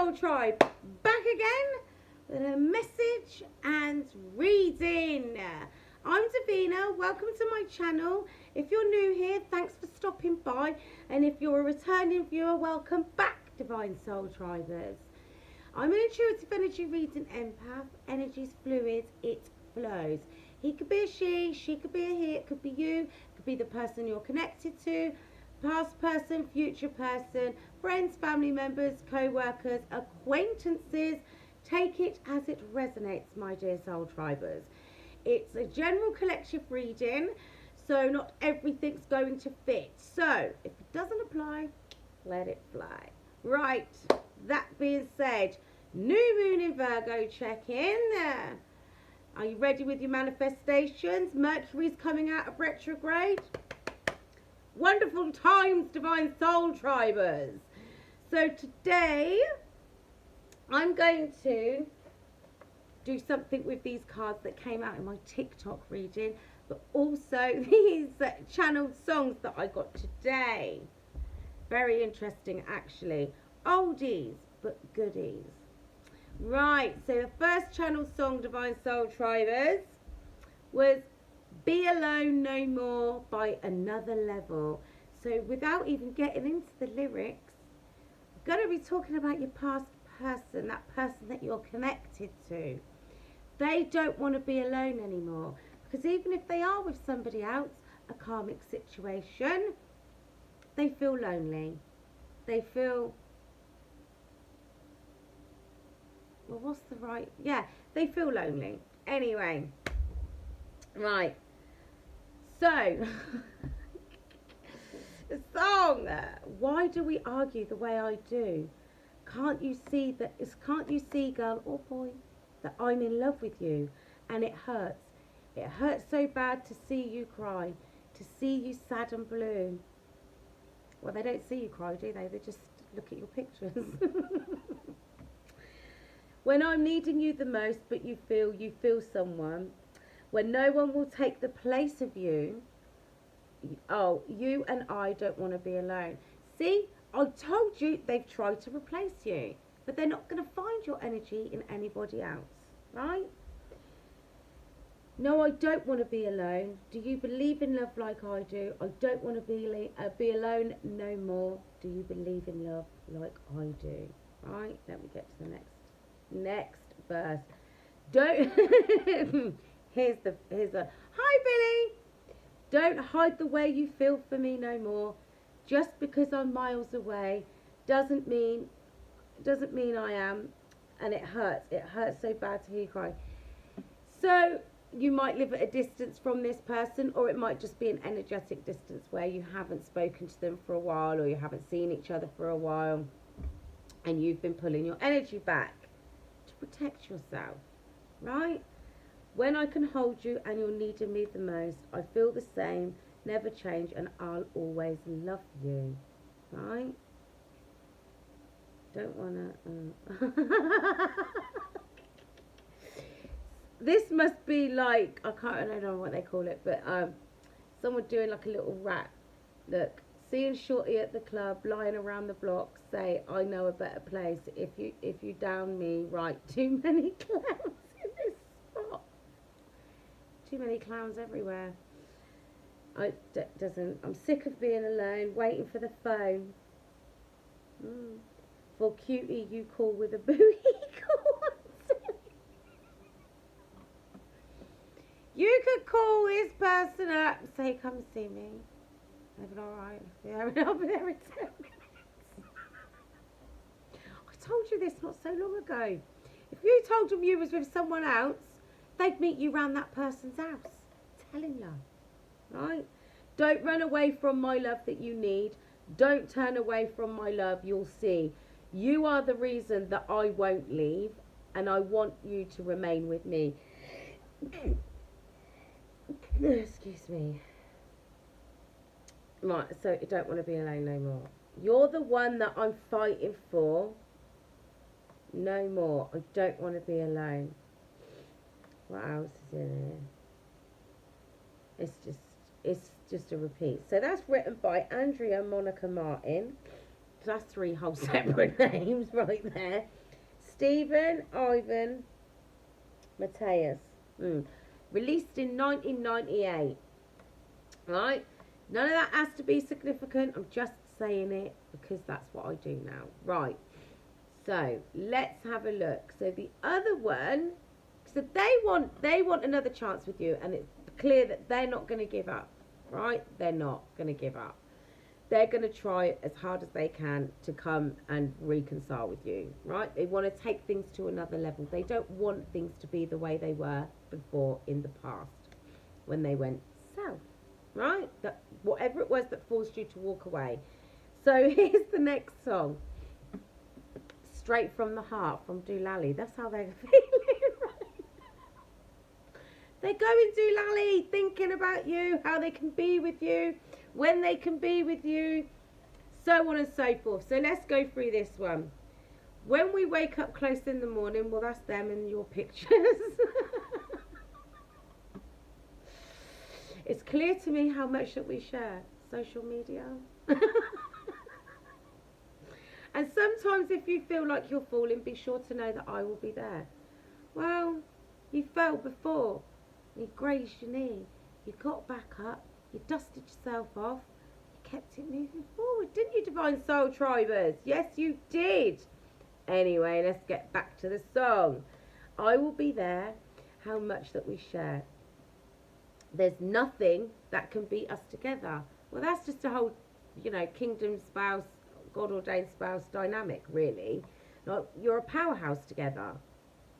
Soul Tribe, back again with a message and reading. I'm Divina, welcome to my channel. If you're new here, thanks for stopping by, and if you're a returning viewer, welcome back, Divine Soul Tribers. I'm an intuitive energy reading empath. Energy's fluid, it flows. He could be a she could be a he, it could be you, it could be the person you're connected to, past person, future person, friends, family members, co-workers, acquaintances. Take it as it resonates, my dear Soul Tribers. It's a general collective reading, so not everything's going to fit. So if it doesn't apply, let it fly. Right, that being said, new moon in Virgo check-in. Are you ready with your manifestations? Mercury's coming out of retrograde. Wonderful times, Divine Soul Tribers. So today, I'm going to do something with these cards that came out in my TikTok reading, but also these channeled songs that I got today. Very interesting, actually. Oldies, but goodies. Right, so the first channel song, Divine Soul Tribers, was Be Alone No More by Another Level. So without even getting into the lyrics, I'm going to be talking about your past person, that person that you're connected to. They don't want to be alone anymore, because even if they are with somebody else, a karmic situation, they feel lonely. They feel, well, what's the right, yeah, they feel lonely. Anyway, right, so the song, why do we argue the way I do? Can't you see that, can't you see, girl or boy, that I'm in love with you? And it hurts. It hurts so bad to see you cry, to see you sad and blue. Well, they don't see you cry, do they? They just look at your pictures. When I'm needing you the most, but you feel someone. When no one will take the place of you. Oh, you and I don't want to be alone. See, I told you they've tried to replace you, but they're not going to find your energy in anybody else, right? No, I don't want to be alone. Do you believe in love like I do? I don't want to be alone no more. Do you believe in love like I do? Right, let me get to the next verse. Don't here's the hi Billy. Don't hide the way you feel for me no more. Just because I'm miles away doesn't mean I am, and it hurts. It hurts so bad to hear you cry. So you might live at a distance from this person, or it might just be an energetic distance where you haven't spoken to them for a while, or you haven't seen each other for a while, and you've been pulling your energy back to protect yourself, right? When I can hold you and you're needing me the most, I feel the same, never change, and I'll always love you, right? Don't wanna this must be like, I don't know what they call it, but someone doing like a little rap. Look, seeing Shorty at the club, lying around the block, say, I know a better place. If you down me, right, too many clowns in this spot. Too many clowns everywhere. I'm sick of being alone, waiting for the phone. For cutie you call with a booty call. You could call this person up and say, come and see me. Everything alright? Yeah, I'll be there in 10 minutes. I told you this not so long ago. If you told them you was with someone else, they'd meet you round that person's house. I'm telling you. Right? Don't run away from my love that you need. Don't turn away from my love, you'll see. You are the reason that I won't leave, and I want you to remain with me. Excuse me. Right, so you don't want to be alone no more. You're the one that I'm fighting for. No more. I don't want to be alone. What else is in here? It's just a repeat. So that's written by Andrea Monica Martin. So that's 3 whole separate names right there. Stephen, Ivan, Matthias. Released in 1998. Right? None of that has to be significant. I'm just saying it because that's what I do now. Right. So let's have a look. So the other one, so they want another chance with you, and it's clear that they're not going to give up. Right? They're not going to give up. They're going to try as hard as they can to come and reconcile with you, right? They want to take things to another level. They don't want things to be the way they were before in the past when they went south, right? That whatever it was that forced you to walk away. So here's the next song. Straight from the Heart from Doolally. That's how they're feeling, right? They go in Doolally thinking about you, how they can be with you, when they can be with you, so on and so forth. So let's go through this one. When we wake up close in the morning, well, that's them in your pictures. It's clear to me how much that we share social media. And sometimes if you feel like you're falling, be sure to know that I will be there. Well, you fell before. You grazed your knee. You got back up. You dusted yourself off. You kept it moving forward, didn't you, Divine Soul Tribers? Yes, you did. Anyway, let's get back to the song. I will be there, how much that we share. There's nothing that can beat us together. Well, that's just a whole, kingdom spouse, God-ordained spouse dynamic, really. Like, you're a powerhouse together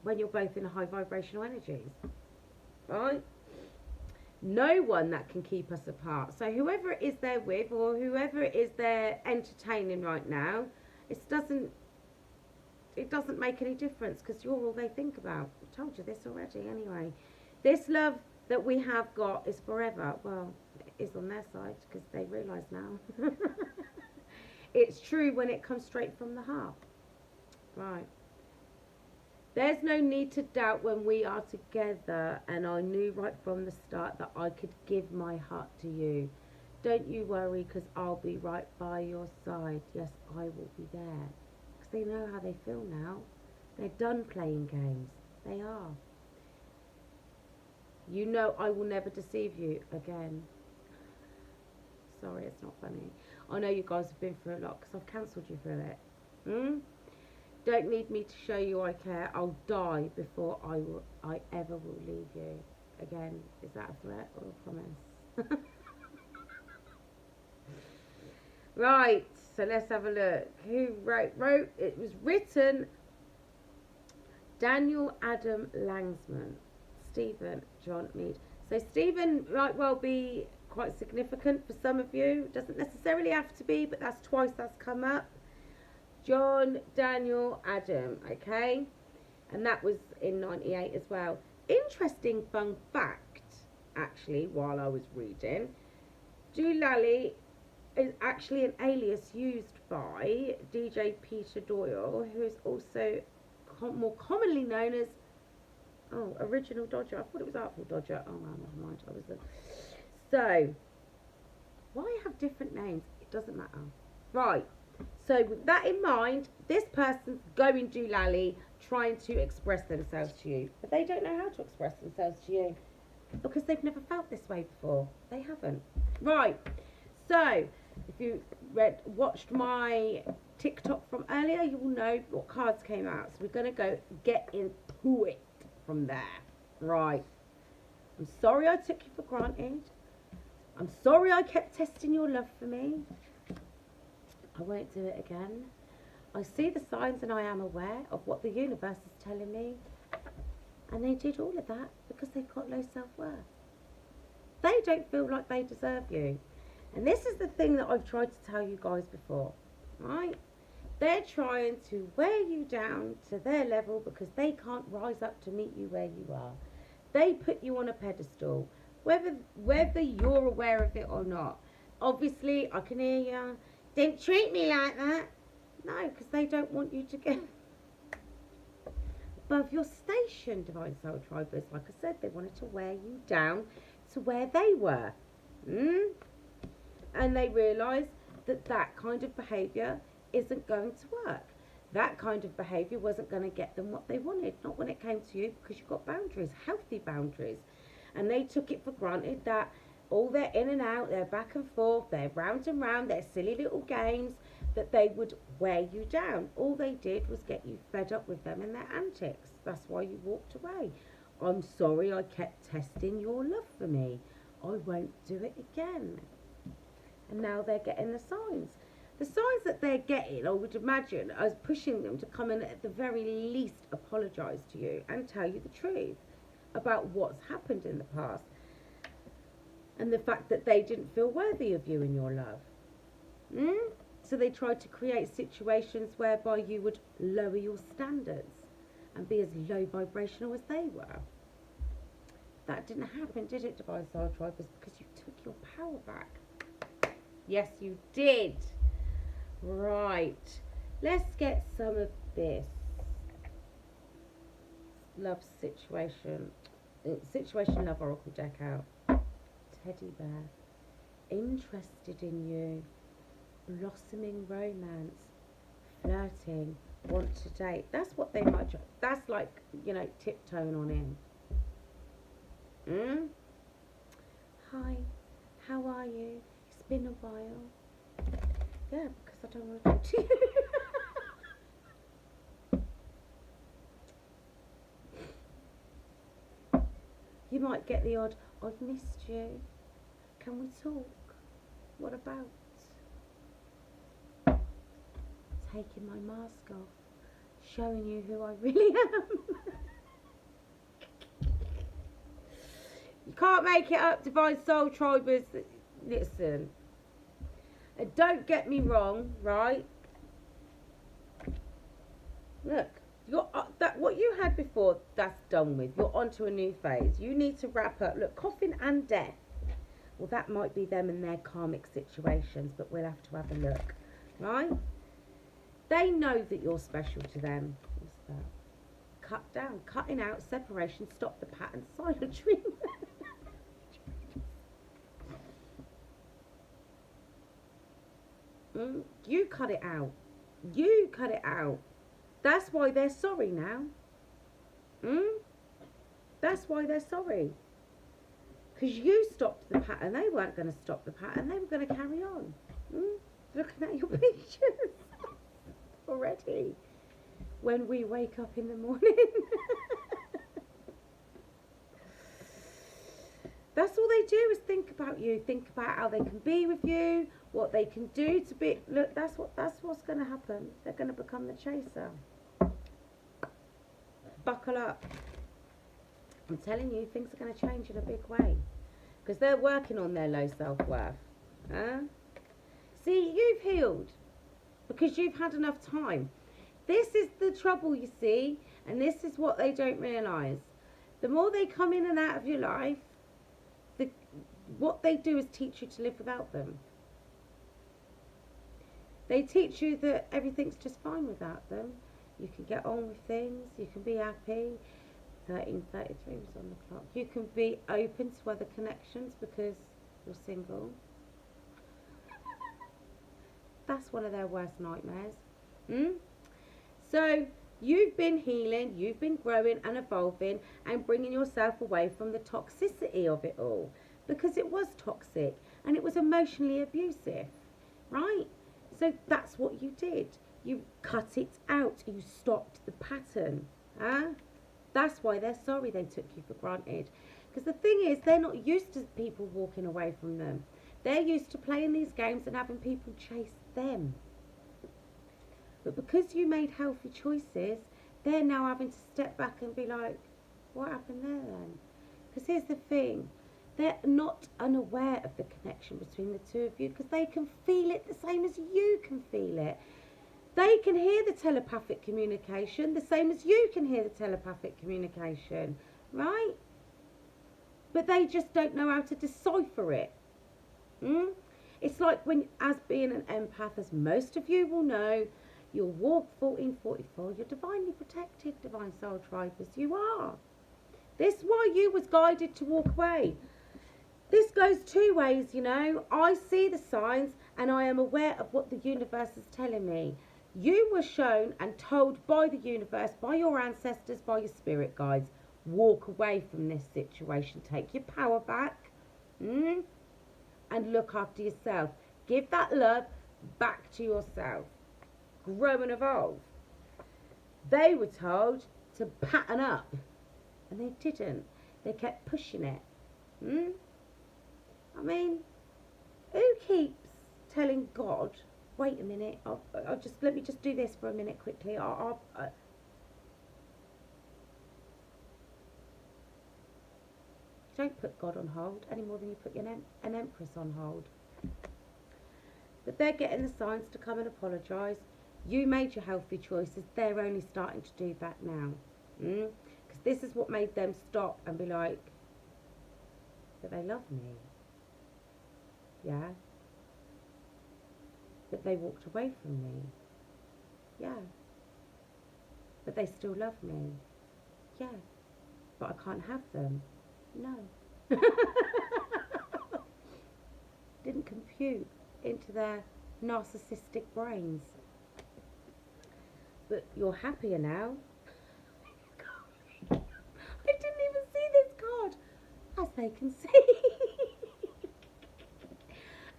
when you're both in high vibrational energies, right? No one that can keep us apart. So whoever it is they're with, or whoever it is they're entertaining right now, it doesn't make any difference because you're all they think about. I told you this already anyway. This love that we have got is forever. Well, it is on their side because they realise now. It's true when it comes straight from the heart. Right. There's no need to doubt when we are together, and I knew right from the start that I could give my heart to you. Don't you worry, because I'll be right by your side. Yes, I will be there. Because they know how they feel now. They're done playing games. They are. You know I will never deceive you again. Sorry, it's not funny. I know you guys have been through a lot because I've cancelled you through it. Don't need me to show you I care. I'll die before I ever will leave you. Again, is that a threat or a promise? Right, so let's have a look. Who wrote? It was written Daniel Adam Langsman, Stephen John Mead. So Stephen might well be quite significant for some of you. It doesn't necessarily have to be, but that's twice that's come up. John, Daniel, Adam, okay? And that was in 98 as well. Interesting fun fact, actually, while I was reading, Doolally is actually an alias used by DJ Peter Doyle, who is also more commonly known as, Original Dodger. I thought it was Artful Dodger. Oh, well, never mind. So, why have different names? It doesn't matter. Right. So with that in mind, this person's going Doolally trying to express themselves to you. But they don't know how to express themselves to you because they've never felt this way before. They haven't. Right. So if you watched my TikTok from earlier, you will know what cards came out. So we're going to go get into it from there. Right. I'm sorry I took you for granted. I'm sorry I kept testing your love for me. I won't do it again. I see the signs and I am aware of what the universe is telling me. And they did all of that because they've got low self-worth. They don't feel like they deserve you. And this is the thing that I've tried to tell you guys before, right? They're trying to wear you down to their level because they can't rise up to meet you where you are. They put you on a pedestal, whether you're aware of it or not. Obviously, I can hear you. Don't treat me like that. No, because they don't want you to get above your station, Divine Soul Tribers. Like I said, they wanted to wear you down to where they were. And they realised that kind of behaviour isn't going to work. That kind of behaviour wasn't going to get them what they wanted, not when it came to you, because you've got boundaries, healthy boundaries. And they took it for granted that all their in and out, their back and forth, their round and round, their silly little games, that they would wear you down. All they did was get you fed up with them and their antics. That's why you walked away. I'm sorry I kept testing your love for me. I won't do it again. And now they're getting the signs. The signs that they're getting, I would imagine, as pushing them to come in at the very least apologise to you and tell you the truth about what's happened in the past. And the fact that they didn't feel worthy of you and your love. So they tried to create situations whereby you would lower your standards and be as low vibrational as they were. That didn't happen, did it, Divine Soul Tribers? Because you took your power back. Yes, you did. Right. Let's get some of this love situation. Situation love oracle deck out. Teddy bear. Interested in you. Blossoming romance. Flirting. Want to date. That's what they might. That's like, you know, tiptoeing on in. Hi, how are you? It's been a while. Yeah, because I don't want to talk to you. You might get the odd, I've missed you. Can we talk? What about? Taking my mask off. Showing you who I really am. You can't make it up, Divine Soul Tribers. Listen. And don't get me wrong, right? Look, you're that what you had before, that's done with. You're onto a new phase. You need to wrap up. Look, coffin and death. Well, that might be them and their karmic situations, but we'll have to have a look, right? They know that you're special to them. What's that? Cut down, cutting out, separation, stop the pattern, silent treatment. You cut it out. You cut it out. That's why they're sorry now. That's why they're sorry. Because you stopped the pattern. They weren't going to stop the pattern. They were going to carry on. Looking at your pictures already. When we wake up in the morning. That's all they do is think about you. Think about how they can be with you. What they can do to be. Look, that's what's going to happen. They're going to become the chaser. Buckle up. I'm telling you, things are going to change in a big way. Because they're working on their low self-worth. See, you've healed. Because you've had enough time. This is the trouble, you see. And this is what they don't realise. The more they come in and out of your life, what they do is teach you to live without them. They teach you that everything's just fine without them. You can get on with things. You can be happy. 13:33 was on the clock. You can be open to other connections because you're single. That's one of their worst nightmares. So you've been healing, you've been growing and evolving and bringing yourself away from the toxicity of it all. Because it was toxic and it was emotionally abusive, right? So that's what you did. You cut it out. You stopped the pattern. That's why they're sorry they took you for granted. Because the thing is, they're not used to people walking away from them. They're used to playing these games and having people chase them. But because you made healthy choices, they're now having to step back and be like, what happened there then? Because here's the thing. They're not unaware of the connection between the two of you because they can feel it the same as you can feel it. They can hear the telepathic communication the same as you can hear the telepathic communication, right? But they just don't know how to decipher it. It's like when, as being an empath, as most of you will know, you'll walk 1444, you're divinely protected, Divine Soul Tribers, you are. This is why you was guided to walk away. This goes two ways, you know. I see the signs and I am aware of what the universe is telling me. You were shown and told by the universe, by your ancestors, by your spirit guides, walk away from this situation. Take your power back, and look after yourself. Give that love back to yourself. Grow and evolve. They were told to pattern up, and they didn't. They kept pushing it. I mean, who keeps telling God, wait a minute, let me just do this for a minute quickly. Don't put God on hold any more than you put an empress on hold. But they're getting the signs to come and apologise. You made your healthy choices. They're only starting to do that now. Because this is what made them stop and be like, but they love me. Yeah. But they walked away from me. Yeah. But they still love me. Yeah. But I can't have them. No. Didn't compute into their narcissistic brains. But you're happier now. I didn't even see this card, as they can see.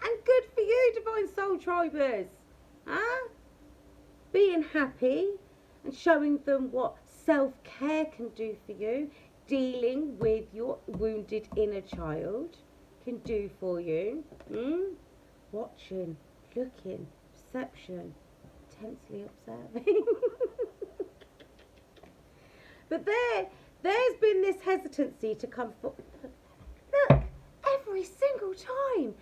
And good for you, Divine Soul Tribers. Huh? Being happy and showing them what self-care can do for you. Dealing with your wounded inner child can do for you. Watching, looking, perception, intensely observing. But there's been this hesitancy to come forward. Look, every single time.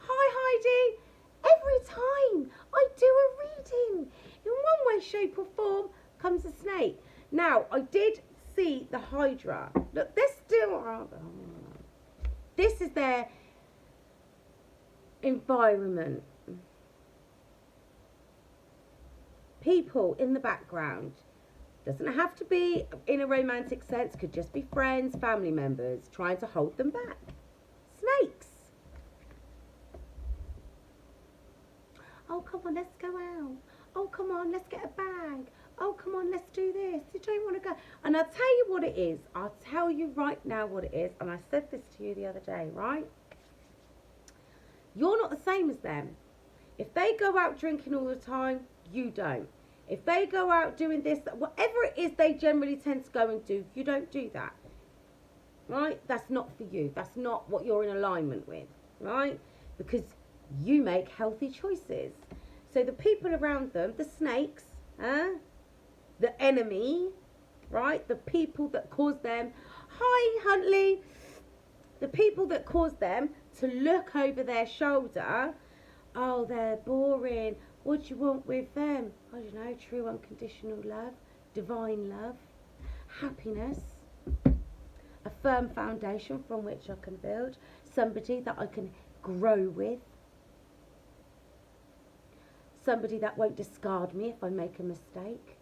Hi Heidi, every time I do a reading, in one way, shape or form, comes a snake. Now, I did see the Hydra. Look, they're still... This is their environment. People in the background. Doesn't have to be in a romantic sense. Could just be friends, family members, trying to hold them back. Snakes. Oh, come on, let's go out. Oh, come on, let's get a bag. Oh, come on, let's do this. You don't want to go. And I'll tell you what it is. I'll tell you right now what it is. And I said this to you the other day, right? You're not the same as them. If they go out drinking all the time, you don't. If they go out doing this, whatever it is they generally tend to go and do, you don't do that. Right? That's not for you. That's not what you're in alignment with. Right? Because you make healthy choices. So the people around them, the snakes, the enemy, right? The people that cause them, hi Huntley, the people that cause them to look over their shoulder, oh, they're boring. What do you want with them? I don't know, true unconditional love, divine love, happiness, a firm foundation from which I can build, somebody that I can grow with, somebody that won't discard me if I make a mistake.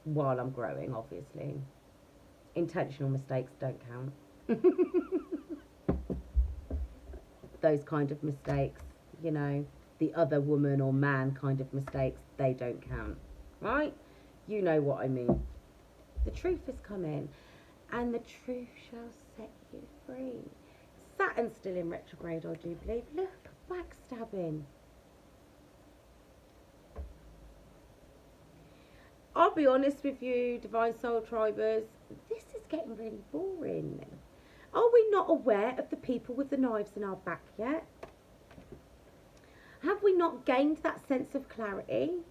While I'm growing, obviously. Intentional mistakes don't count. Those kind of mistakes, you know, the other woman or man kind of mistakes, they don't count. Right? You know what I mean. The truth is coming, and the truth shall set you free. Saturn's still in retrograde, I do believe. Look, backstabbing. I'll be honest with you, Divine Soul Tribers, this is getting really boring. Are we not aware of the people with the knives in our back yet? Have we not gained that sense of clarity?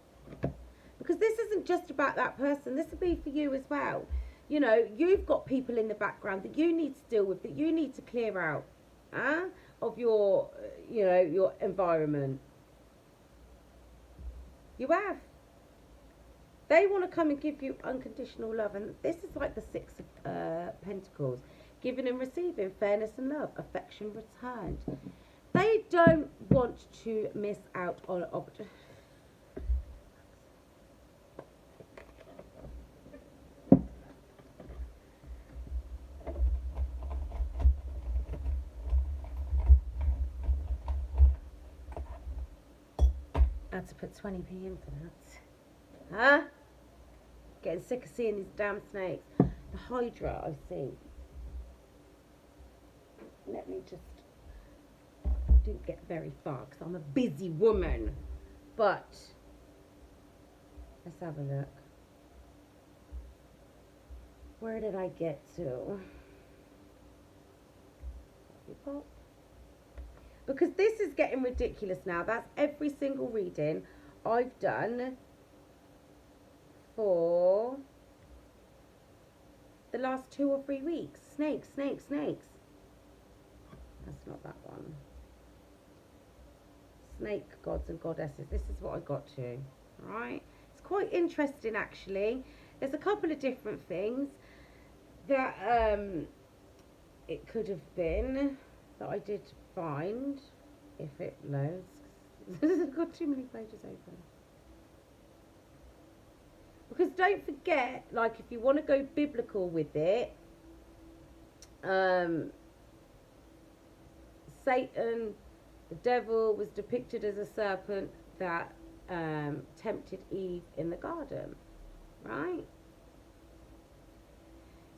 Because this isn't just about that person. This will be for you as well. You know, you've got people in the background that you need to deal with, that you need to clear out of your, you know, your environment. You have. They want to come and give you unconditional love. And this is like the Six of Pentacles. Giving and receiving, fairness and love, affection returned. They don't want to miss out on opportunity. had to put 20p in for that. Huh? Getting sick of seeing these damn snakes. The Hydra, I see. Let me just... didn't get very far because I'm a busy woman. But... let's have a look. Where did I get to? Because this is getting ridiculous now. That's every single reading I've done for the last 2 or 3 weeks. Snakes, snakes, snakes. That's not that one. Snake gods and goddesses. This is what I got to. Right? It's quite interesting, actually. There's a couple of different things that it could have been that I did find, if it loads. I've got too many pages open. Because don't forget, like, if you want to go biblical with it, Satan, the devil, was depicted as a serpent that tempted Eve in the garden, right?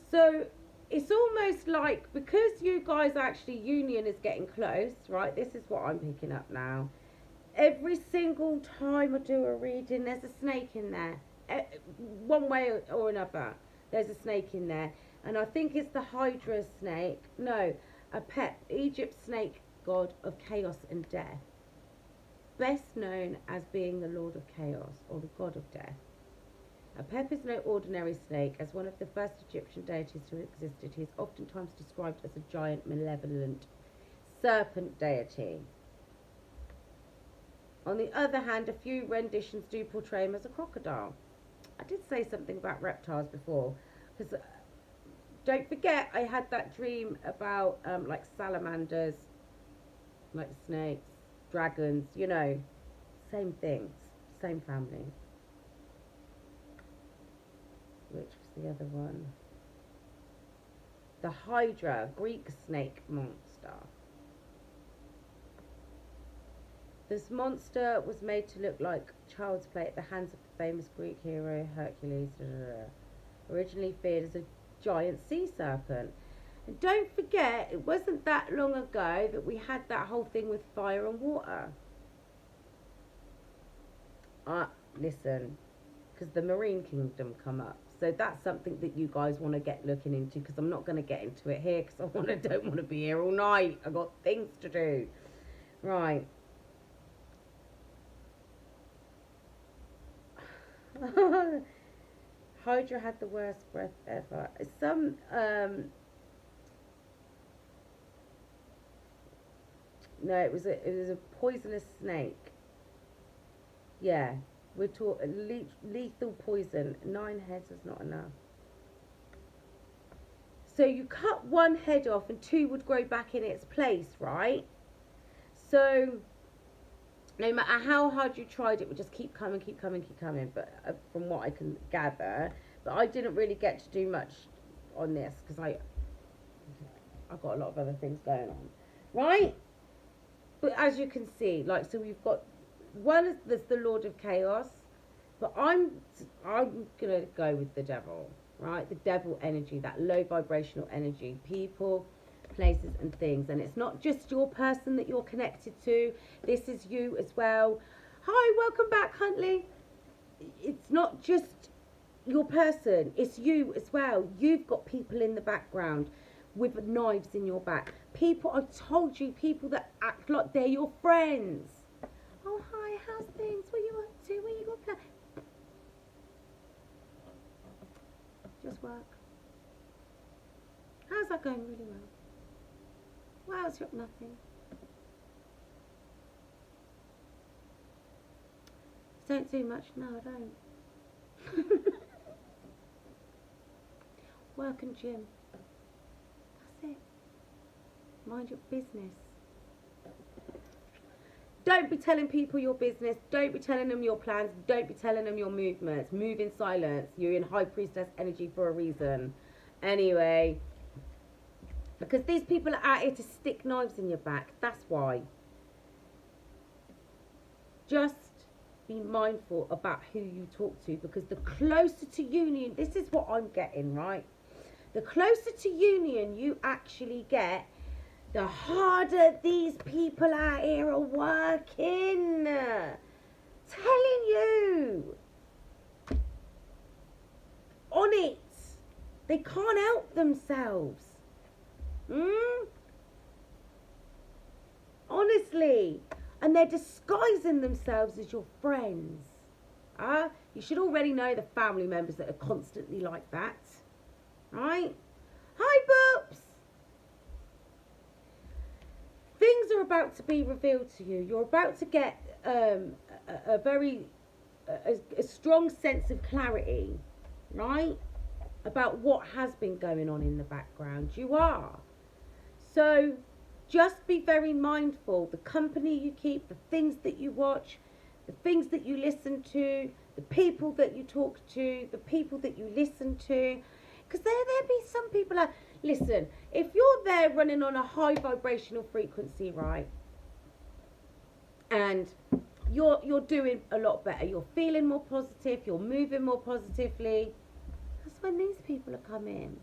So it's almost like, because you guys actually, union is getting close, right? This is what I'm picking up now. Every single time I do a reading, there's a snake in there. One way or another, there's a snake in there. And I think it's the Hydra snake. No, Egypt snake, god of chaos and death. Best known as being the Lord of Chaos, or the god of death. Apep is no ordinary snake. As one of the first Egyptian deities who existed, he is oftentimes described as a giant, malevolent serpent deity. On the other hand, a few renditions do portray him as a crocodile. I did say something about reptiles before, because don't forget I had that dream about like salamanders, like snakes, dragons, you know, same things, same family. Which was the other one? The Hydra, Greek snake monster. This monster was made to look like child's play at the hands of the famous Greek hero Hercules. Originally feared as a giant sea serpent. And don't forget, it wasn't that long ago that we had that whole thing with fire and water. Listen, because the Marine Kingdom come up. So that's something that you guys want to get looking into, because I'm not going to get into it here, because I don't want to be here all night. I've got things to do. Right. Hydra had the worst breath ever. Some no, it was a poisonous snake. Yeah, we're talking lethal poison. 9 heads is not enough. So you cut one head off and 2 would grow back in its place, right? So no matter how hard you tried, it would just keep coming, keep coming, keep coming. But from what I can gather, but I didn't really get to do much on this because I've got a lot of other things going on, right? But as you can see, like, so we've got one that's the Lord of Chaos, but I'm gonna go with the devil, right? The devil energy, that low vibrational energy, people, places and things. And it's not just your person that you're connected to, this is you as well. Hi, welcome back, Huntley. It's not just your person, it's you as well. You've got people in the background with knives in your back. People, I've told you, people that act like they're your friends. Oh, hi, how's things? What are you up to? What you got planned? Just work. How's that going? Really well. Wow, it's got nothing. Don't do much. No, I don't. Work and gym. That's it. Mind your business. Don't be telling people your business. Don't be telling them your plans. Don't be telling them your movements. Move in silence. You're in High Priestess energy for a reason. Anyway, because these people are out here to stick knives in your back. That's why. Just be mindful about who you talk to, because the closer to union, this is what I'm getting, right? The closer to union you actually get, the harder these people out here are working. Telling you. On it. They can't help themselves. Honestly. And they're disguising themselves as your friends. You should already know the family members that are constantly like that. Right? Hi, Boops. Things are about to be revealed to you. You're about to get a very strong sense of clarity, right? About what has been going on in the background. You are. So just be very mindful. The company you keep, the things that you watch, the things that you listen to, the people that you talk to, the people that you listen to. Because there'll be some people that, listen, if you're there running on a high vibrational frequency, right, and you're doing a lot better, you're feeling more positive, you're moving more positively, that's when these people are coming.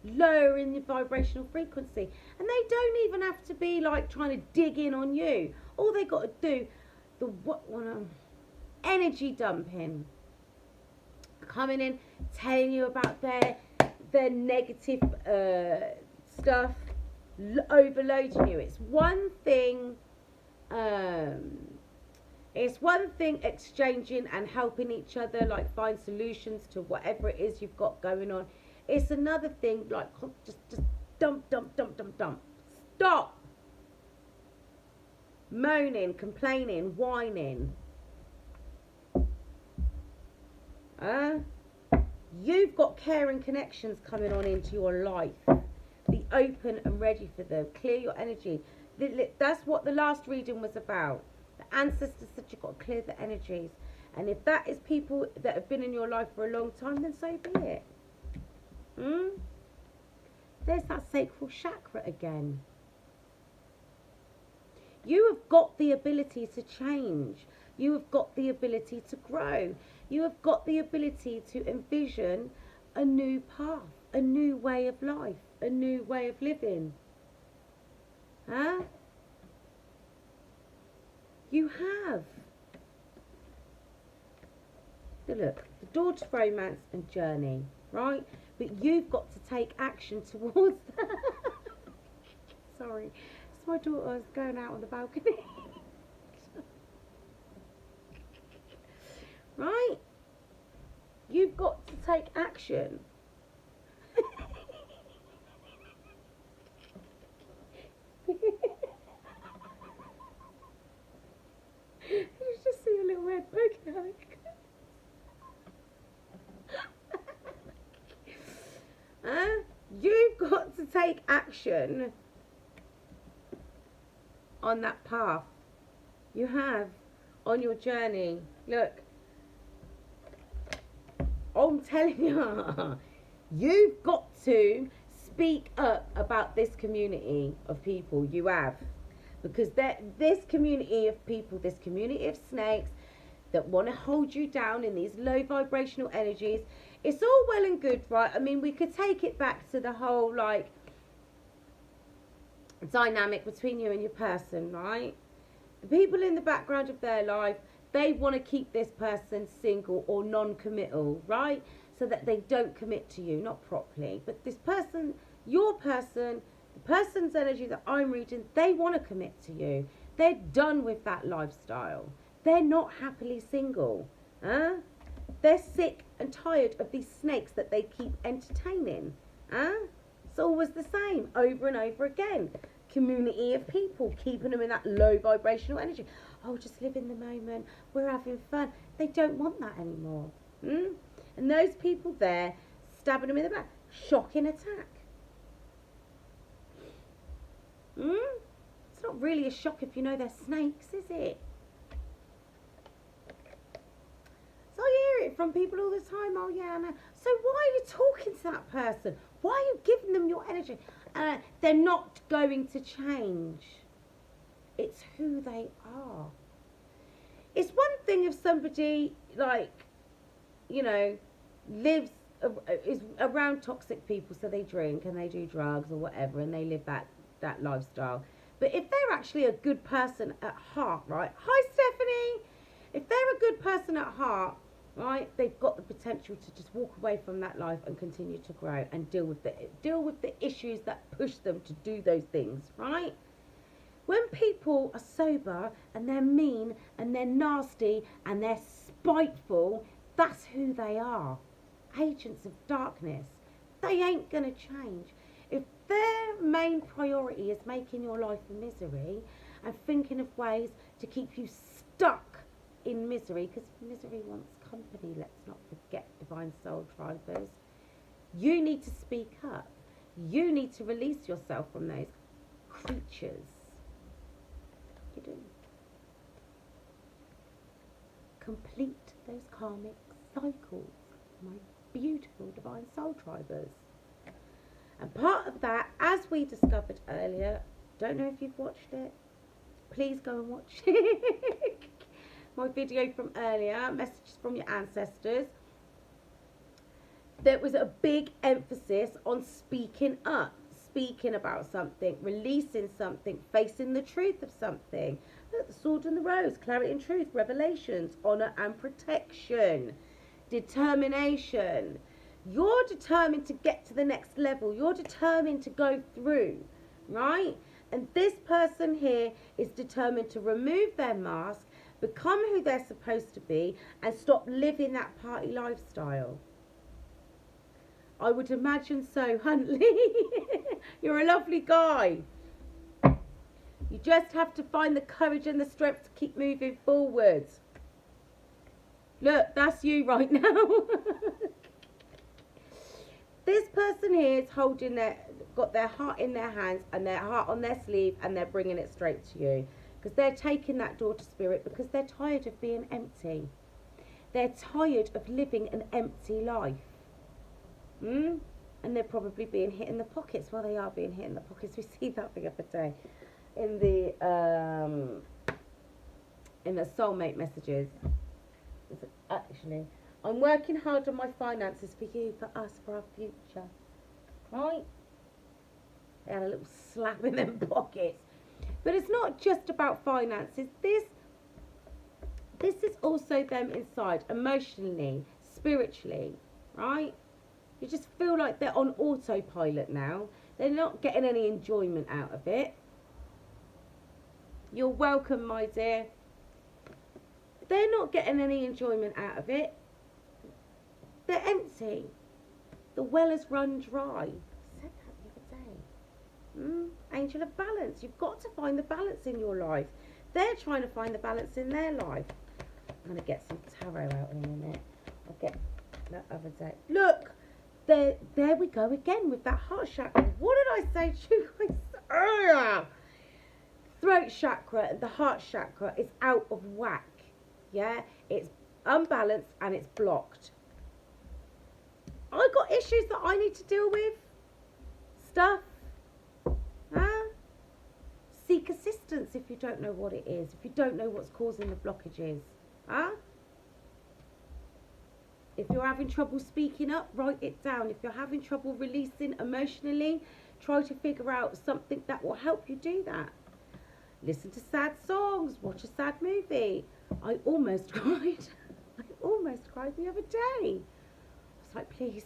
Lowering your vibrational frequency. And they don't even have to be like trying to dig in on you. All they got to do, energy dumping. Coming in, telling you about their negative stuff, overloading you. It's one thing exchanging and helping each other, like find solutions to whatever it is you've got going on. It's another thing, like just dump. Stop moaning, complaining, whining. You've got caring connections coming on into your life. Be open and ready for them. Clear your energy. That's what the last reading was about. The ancestors said you've got to clear the energies. And if that is people that have been in your life for a long time, then so be it. There's that sacral chakra again. You have got the ability to change. You have got the ability to grow. You have got the ability to envision a new path, a new way of life, a new way of living. You have. Look, the door to romance and journey, right? But you've got to take action towards that. Sorry, it's my daughter going out on the balcony. Right? You've got to take action. You just see a little head poking out. You've got to take action on that path. You have on your journey. Look, I'm telling you, you've got to speak up about this community of people you have. Because this community of people, this community of snakes that want to hold you down in these low vibrational energies, it's all well and good, right? I mean, we could take it back to the whole, like, dynamic between you and your person, right? The people in the background of their life, they want to keep this person single or non-committal, right? So that they don't commit to you, not properly. But this person, your person, the person's energy that I'm reading, they want to commit to you. They're done with that lifestyle. They're not happily single. They're sick and tired of these snakes that they keep entertaining. It's always the same, over and over again. Community of people, keeping them in that low vibrational energy. Oh, just live in the moment. We're having fun. They don't want that anymore. And those people there, stabbing them in the back. Shocking attack. It's not really a shock if you know they're snakes, is it? So I hear it from people all the time. Oh, yeah, I know. So why are you talking to that person? Why are you giving them your energy? They're not going to change. It's who they are. thing if somebody, like, you know, lives, is around toxic people, so they drink and they do drugs or whatever, and they live that lifestyle. But if they're actually a good person at heart, right? Hi, Stephanie. If they're a good person at heart, right, they've got the potential to just walk away from that life and continue to grow and deal with the issues that push them to do those things, right? When people are sober and they're mean and they're nasty and they're spiteful, that's who they are. Agents of darkness. They ain't going to change. If their main priority is making your life a misery and thinking of ways to keep you stuck in misery, because misery wants company, let's not forget, divine soul tribers, you need to speak up. You need to release yourself from those creatures. You do. Complete those karmic cycles, my beautiful divine soul tribers. And part of that, as we discovered earlier, don't know if you've watched it, please go and watch it. My video from earlier, Messages from Your Ancestors, there was a big emphasis on speaking up, speaking about something, releasing something, facing the truth of something. Look, the sword and the rose, clarity and truth, revelations, honour and protection, determination. You're determined to get to the next level. You're determined to go through, right? And this person here is determined to remove their mask, become who they're supposed to be, and stop living that party lifestyle. I would imagine so, Huntley. You're a lovely guy. You just have to find the courage and the strength to keep moving forward. Look, that's you right now. This person here is got their heart in their hands and their heart on their sleeve, and they're bringing it straight to you. Because they're taking that daughter spirit because they're tired of being empty. They're tired of living an empty life. And they're probably being hit in the pockets. Well, they are being hit in the pockets. We see that the other day in the soulmate messages. Actually, I'm working hard on my finances for you, for us, for our future. Right? They had a little slap in them pockets. But it's not just about finances. This is also them inside, emotionally, spiritually, right? You just feel like they're on autopilot now. They're not getting any enjoyment out of it. You're welcome, my dear. They're not getting any enjoyment out of it. They're empty. The well has run dry. I said that the other day. Angel of balance. You've got to find the balance in your life. They're trying to find the balance in their life. I'm going to get some tarot out in a minute. I'll get that other day. Look, there we go again with that heart chakra. What did I say to you guys? Throat chakra and the heart chakra is out of whack. Yeah, it's unbalanced and it's blocked. I got issues that I need to deal with. Stuff. Seek assistance if you don't know what it is. If you don't know what's causing the blockages. If you're having trouble speaking up, write it down. If you're having trouble releasing emotionally, try to figure out something that will help you do that. Listen to sad songs. Watch a sad movie. I almost cried. I almost cried the other day. I was like, please.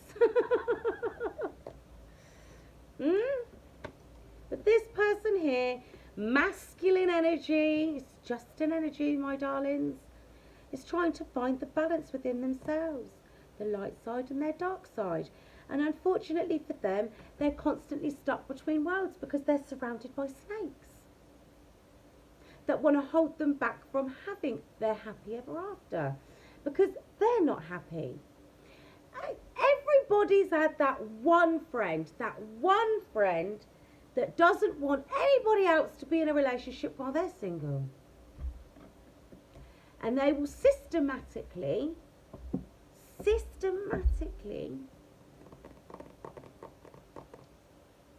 But this person here, masculine energy, it's just an energy, my darlings, is trying to find the balance within themselves, the light side and their dark side. And unfortunately for them, they're constantly stuck between worlds because they're surrounded by snakes that want to hold them back from having their happy ever after because they're not happy. Everybody's had that one friend that doesn't want anybody else to be in a relationship while they're single. And they will systematically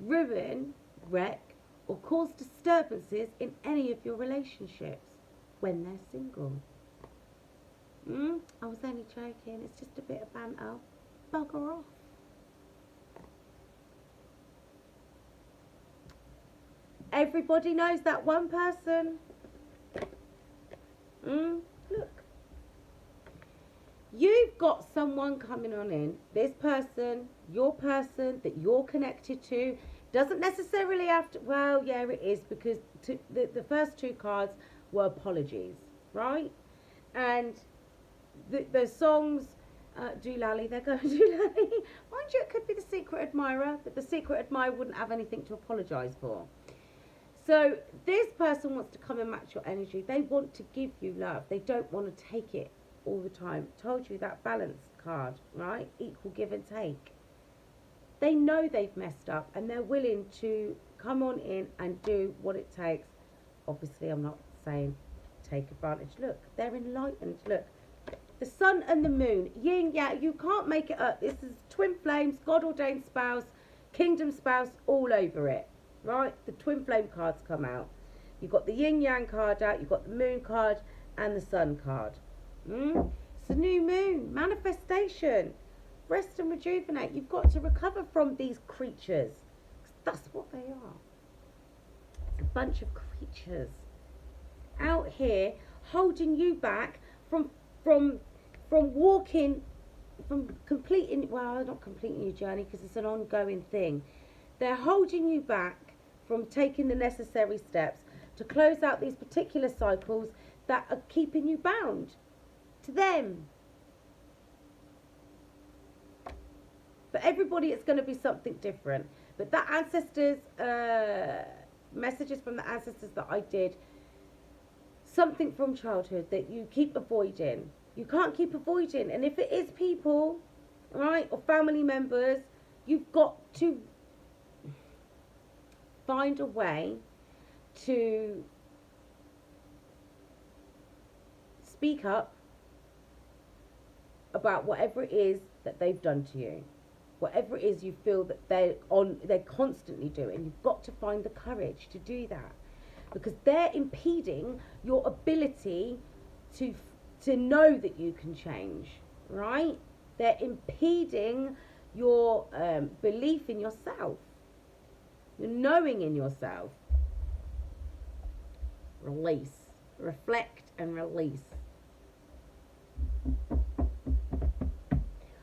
ruin, wreck, or cause disturbances in any of your relationships when they're single. I was only joking. It's just a bit of banter. Bugger off. Everybody knows that one person. Look. You've got someone coming on in. This person, your person that you're connected to, doesn't necessarily have to. Well, yeah, it is, because the first two cards were apologies, right? And the songs, Doolally, they're going Doolally. Mind you, it could be the secret admirer, but the secret admirer wouldn't have anything to apologise for. So this person wants to come and match your energy. They want to give you love. They don't want to take it all the time. Told you that balance card, right? Equal give and take. They know they've messed up and they're willing to come on in and do what it takes. Obviously, I'm not saying take advantage. Look, they're enlightened. Look, the sun and the moon, yin yang. You can't make it up. This is twin flames, God ordained spouse, kingdom spouse, all over it. Right, the twin flame cards come out. You've got the yin yang card out, you've got the moon card and the sun card. It's a new moon, manifestation, rest and rejuvenate. You've got to recover from these creatures, that's what they are. It's a bunch of creatures out here holding you back from walking, from completing, well, not completing your journey, because it's an ongoing thing. They're holding you back from taking the necessary steps to close out these particular cycles that are keeping you bound to them. For everybody, it's going to be something different. But that ancestors, messages from the ancestors that I did, something from childhood that you keep avoiding. You can't keep avoiding. And if it is people, right, or family members, you've got to find a way to speak up about whatever it is that they've done to you, whatever it is you feel that they're constantly doing. You've got to find the courage to do that, because they're impeding your ability to know that you can change, right? They're impeding your belief in yourself, your knowing in yourself. Release, reflect and release.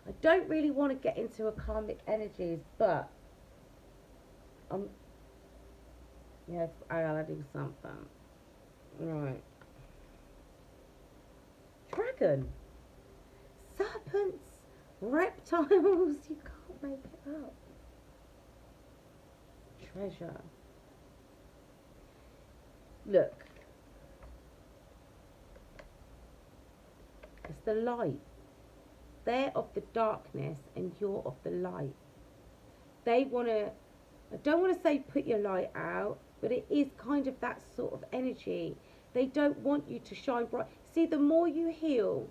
I don't really want to get into a karmic energies, but yeah, I gotta do something. Right. Dragon, serpents, reptiles, you can't make it up. Treasure. Look, it's the light. They're of the darkness and you're of the light. They want to, I don't want to say put your light out, but it is kind of that sort of energy. They don't want you to shine bright. See, the more you heal,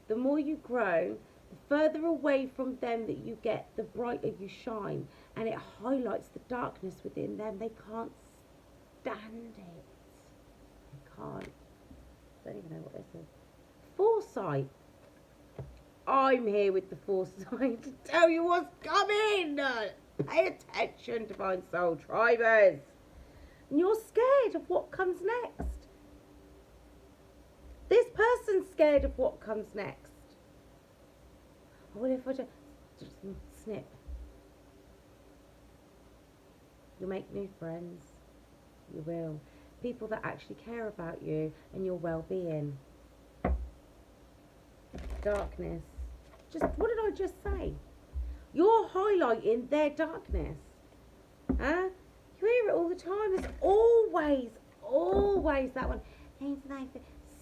the more you grow, the further away from them that you get, the brighter you shine. And it highlights the darkness within them. They can't stand it. They can't. I don't even know what this is. Foresight. I'm here with the foresight to tell you what's coming. Pay attention, Divine Soul Tribers. And you're scared of what comes next. This person's scared of what comes next. What if I just snip? You'll make new friends. You will. People that actually care about you and your well-being. Darkness. What did I just say? You're highlighting their darkness. Huh? You hear it all the time. It's always that one.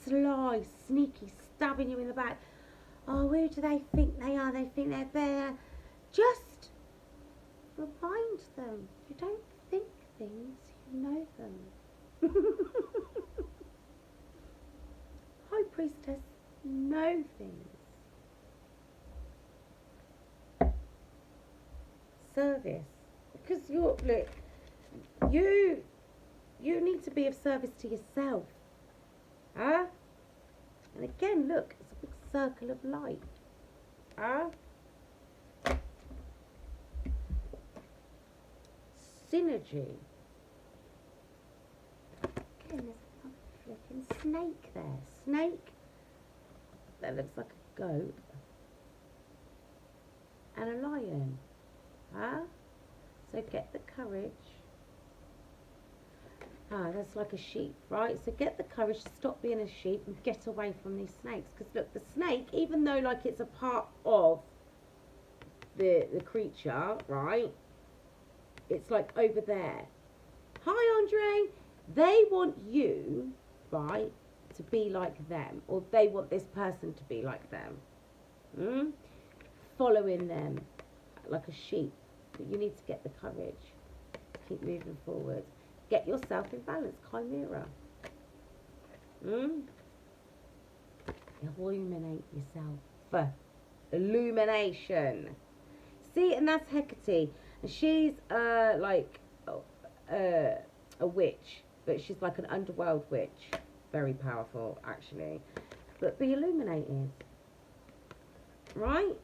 Sly, sneaky, stabbing you in the back. Oh, who do they think they are? They think they're there. Just remind them. You don't think things, you know them. High Priestess, know things. Service. Because look, you need to be of service to yourself. Huh? And again, look, it's a big circle of light. Synergy. Again, there's a flipping snake there. Snake. That looks like a goat. And a lion. So get the courage. That's like a sheep, right? So get the courage to stop being a sheep and get away from these snakes. Because look, the snake, even though like it's a part of the creature, right? It's like over there. Hi, Andre. They want you, right, to be like them. Or they want this person to be like them. Following them like a sheep. But you need to get the courage. Keep moving forward. Get yourself in balance. Chimera. Illuminate yourself. Illumination. See, and that's Hecate. And she's like a witch. But she's like an underworld witch. Very powerful, actually. But be illuminated. Right?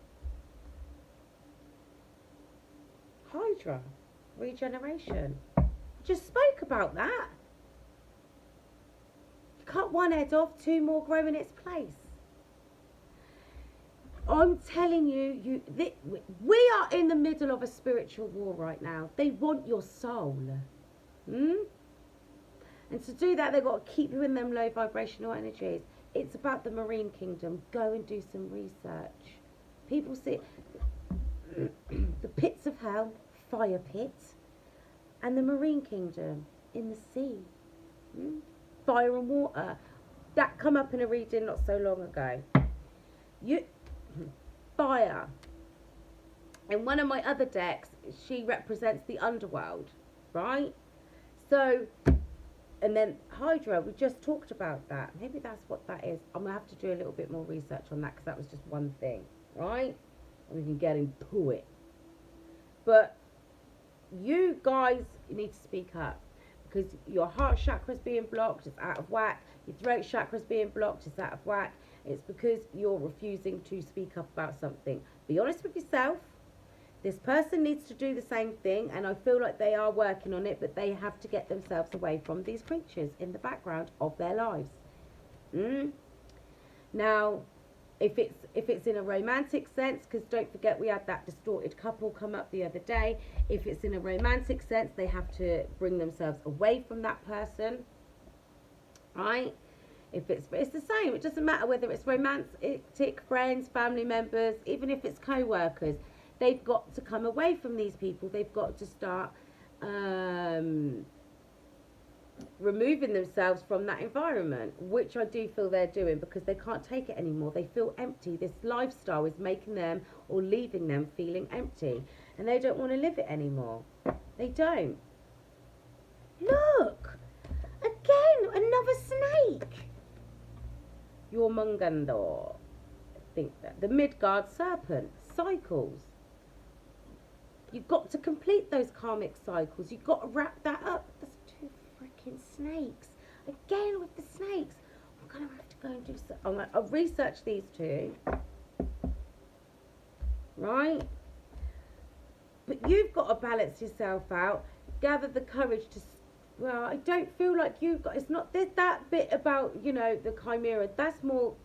Hydra. Regeneration. Just spoke about that. You cut one head off, two more grow in its place. I'm telling you, we are in the middle of a spiritual war right now. They want your soul. And to do that, they've got to keep you in them low vibrational energies. It's about the marine kingdom. Go and do some research. People see the pits of hell, fire pits, and the marine kingdom in the sea. Fire and water. That come up in a reading not so long ago. Fire. In one of my other decks, she represents the underworld, right? So, and then Hydra, we just talked about that. Maybe that's what that is. I'm going to have to do a little bit more research on that because that was just one thing, right? And we can get into it. But you guys need to speak up because your heart chakra is being blocked, it's out of whack. Your throat chakra is being blocked, it's out of whack. It's because you're refusing to speak up about something. Be honest with yourself. This person needs to do the same thing, and I feel like they are working on it, but they have to get themselves away from these creatures in the background of their lives. Now, if it's in a romantic sense, because don't forget we had that distorted couple come up the other day. If it's in a romantic sense, they have to bring themselves away from that person, right? If it's the same. It doesn't matter whether it's romantic, friends, family members, even if it's co-workers. They've got to come away from these people. They've got to start removing themselves from that environment, which I do feel they're doing because they can't take it anymore. They feel empty. This lifestyle is making them or leaving them feeling empty, and they don't want to live it anymore. They don't. Look! Again, another snake! Your Mungandor. I think that. The Midgard serpent. Cycles. You've got to complete those karmic cycles. You've got to wrap that up. There's two freaking snakes. Again with the snakes. I'm going to have to go and do some. I'll research these two. Right? But you've got to balance yourself out. Gather the courage to... Well, I don't feel like you've got... It's not... There's that bit about, you know, the chimera. That's more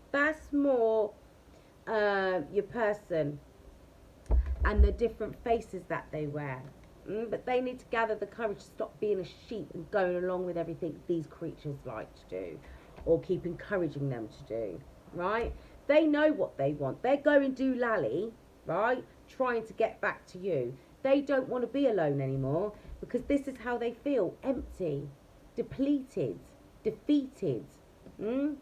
your person. And the different faces that they wear. But they need to gather the courage to stop being a sheep and going along with everything these creatures like to do. Or keep encouraging them to do. Right? They know what they want. They're going doolally, right? Trying to get back to you. They don't want to be alone anymore. Because this is how they feel. Empty. Depleted. Defeated. The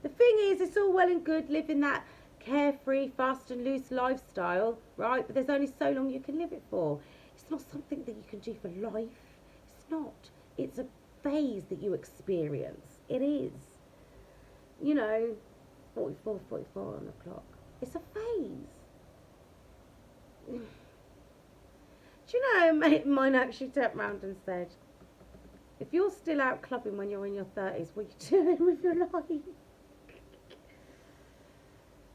thing is, it's all well and good living that carefree, fast and loose lifestyle, right? But there's only so long you can live it for. It's not something that you can do for life. It's not. It's a phase that you experience. It is. You know, 44 on the clock. It's a phase. Do you know, a mate of mine actually turned round and said, if you're still out clubbing when you're in your 30s, what are you doing with your life?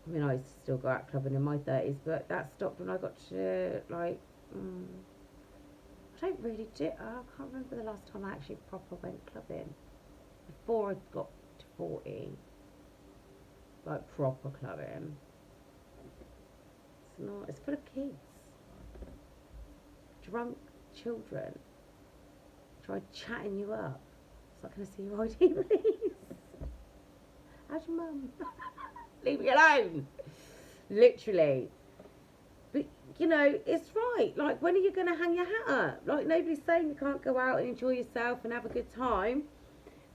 I mean, I used to still go out clubbing in my 30s, but that stopped when I got to, like, I don't really do, I can't remember the last time I actually proper went clubbing. Before I got to 40, like, proper clubbing. It's not, it's full of kids. Drunk children. Try chatting you up. It's not going to see your ID, please. How's your mum? Leave me alone. Literally. But, you know, it's right. Like, when are you going to hang your hat up? Like, nobody's saying you can't go out and enjoy yourself and have a good time.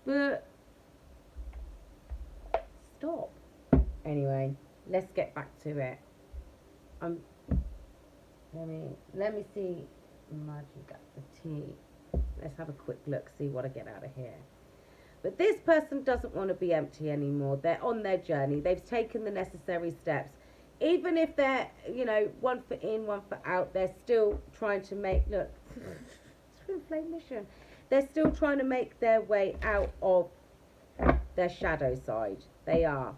But, stop. Anyway, let's get back to it. Let me see. Magic got the tea. Let's have a quick look, see what I get out of here. But this person doesn't want to be empty anymore. They're on their journey. They've taken the necessary steps. Even if they're, you know, 1 foot in, 1 foot out, they're still trying to make, look, twin flame mission. They're still trying to make their way out of their shadow side. They are,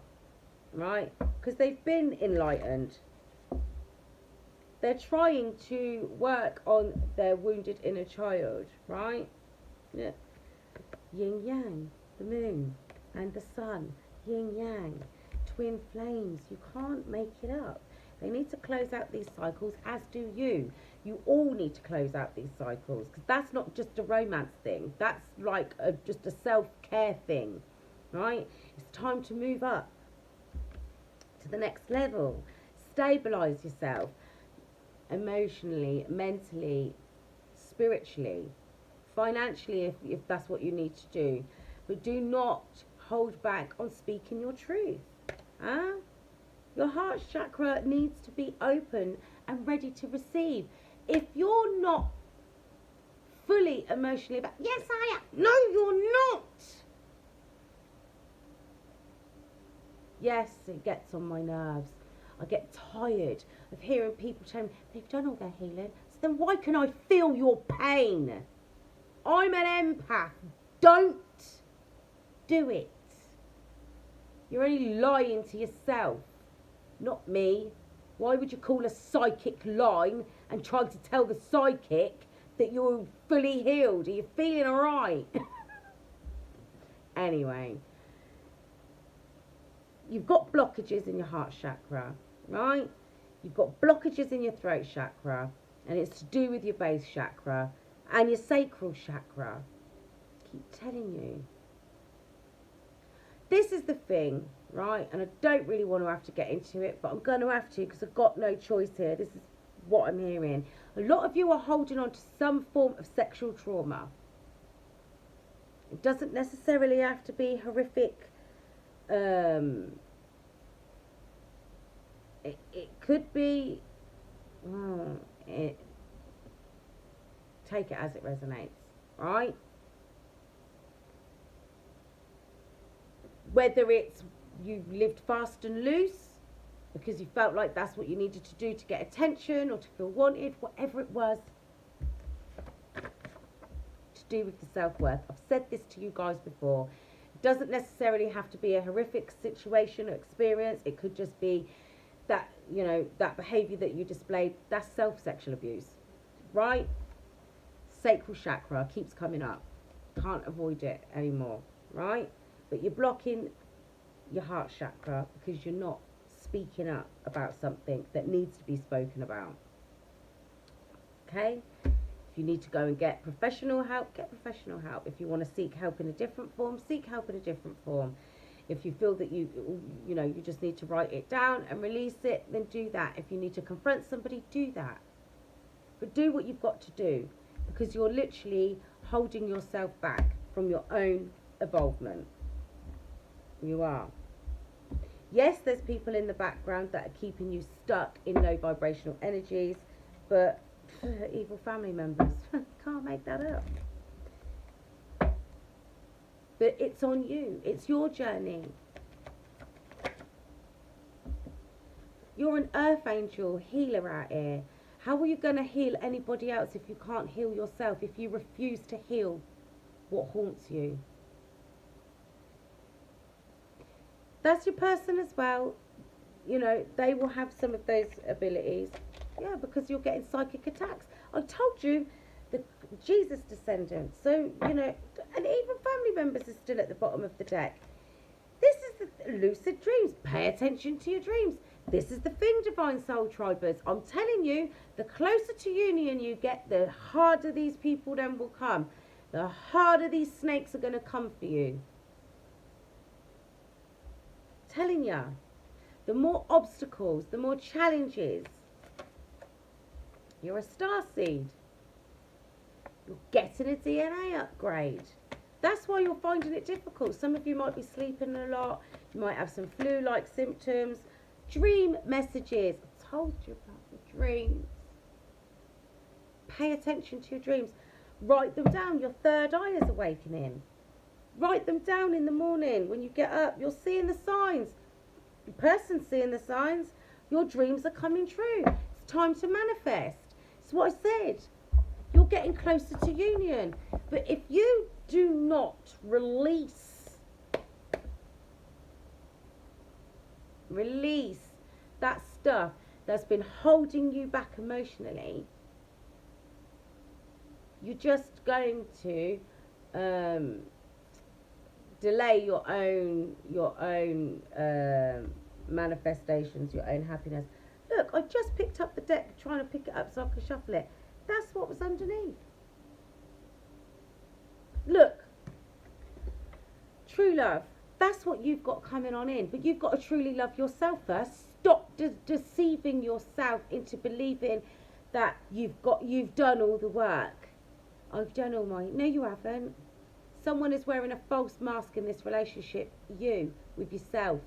right? Because they've been enlightened. They're trying to work on their wounded inner child, right? Yeah. Yin yang, the moon and the sun, yin yang, twin flames. You can't make it up. They need to close out these cycles, as do you. You all need to close out these cycles, because that's not just a romance thing. That's like just a self-care thing, right? It's time to move up to the next level. Stabilize yourself emotionally, mentally, spiritually, financially, if that's what you need to do. But do not hold back on speaking your truth. Your heart chakra needs to be open and ready to receive. If you're not fully emotionally about, yes I am, no you're not. Yes, it gets on my nerves. I get tired of hearing people telling me they've done all their healing. So then why can I feel your pain? I'm an empath. Don't do it. You're only lying to yourself, not me. Why would you call a psychic line and try to tell the psychic that you're fully healed? Are you feeling alright? Anyway, you've got blockages in your heart chakra, right? You've got blockages in your throat chakra, and it's to do with your base chakra and your sacral chakra. Keep telling you. This is the thing, right? And I don't really want to have to get into it, but I'm going to have to, because I've got no choice here. This is what I'm hearing. A lot of you are holding on to some form of sexual trauma. It doesn't necessarily have to be horrific. It could be, take it as it resonates, right? Whether it's you lived fast and loose because you felt like that's what you needed to do to get attention or to feel wanted, whatever it was, to do with the self-worth. I've said this to you guys before. It doesn't necessarily have to be a horrific situation or experience. It could just be that, you know, that behaviour that you displayed, that's self-sexual abuse, right? Sacral chakra keeps coming up. Can't avoid it anymore, right? But you're blocking your heart chakra because you're not speaking up about something that needs to be spoken about. Okay? If you need to go and get professional help, get professional help. If you want to seek help in a different form, seek help in a different form. If you feel that you know, you just need to write it down and release it, then do that. If you need to confront somebody, do that. But do what you've got to do, because you're literally holding yourself back from your own evolvement. You are. Yes, there's people in the background that are keeping you stuck in low vibrational energies, but evil family members, can't make that up. But it's on you. It's your journey. You're an earth angel healer out here. How are you going to heal anybody else if you can't heal yourself, if you refuse to heal what haunts you? That's your person as well. you know, they will have some of those abilities. Yeah, because you're getting psychic attacks. I told you, the Jesus descendants. So, you know, and even family members are still at the bottom of the deck. This is the lucid dreams. Pay attention to your dreams. This is the thing, Divine Soul Tribers. I'm telling you, the closer to union you get, the harder these people then will come. The harder these snakes are going to come for you. Telling ya. The more obstacles, the more challenges. You're a star seed. You're getting a DNA upgrade. That's why you're finding it difficult. Some of you might be sleeping a lot. You might have some flu-like symptoms. Dream messages. I told you about the dreams. Pay attention to your dreams. Write them down. Your third eye is awakening. Write them down in the morning. When you get up, you're seeing the signs. The person's seeing the signs. Your dreams are coming true. It's time to manifest. It's what I said. You're getting closer to union. But if you do not release that stuff that's been holding you back emotionally, you're just going to delay your own manifestations, your own happiness. Look, I just picked up the deck, trying to pick it up so I can shuffle it. That's what was underneath. Look, true love. That's what you've got coming on in. But you've got to truly love yourself first. Stop deceiving yourself into believing that you've done all the work. I've done all my... No, you haven't. Someone is wearing a false mask in this relationship. You, with yourself.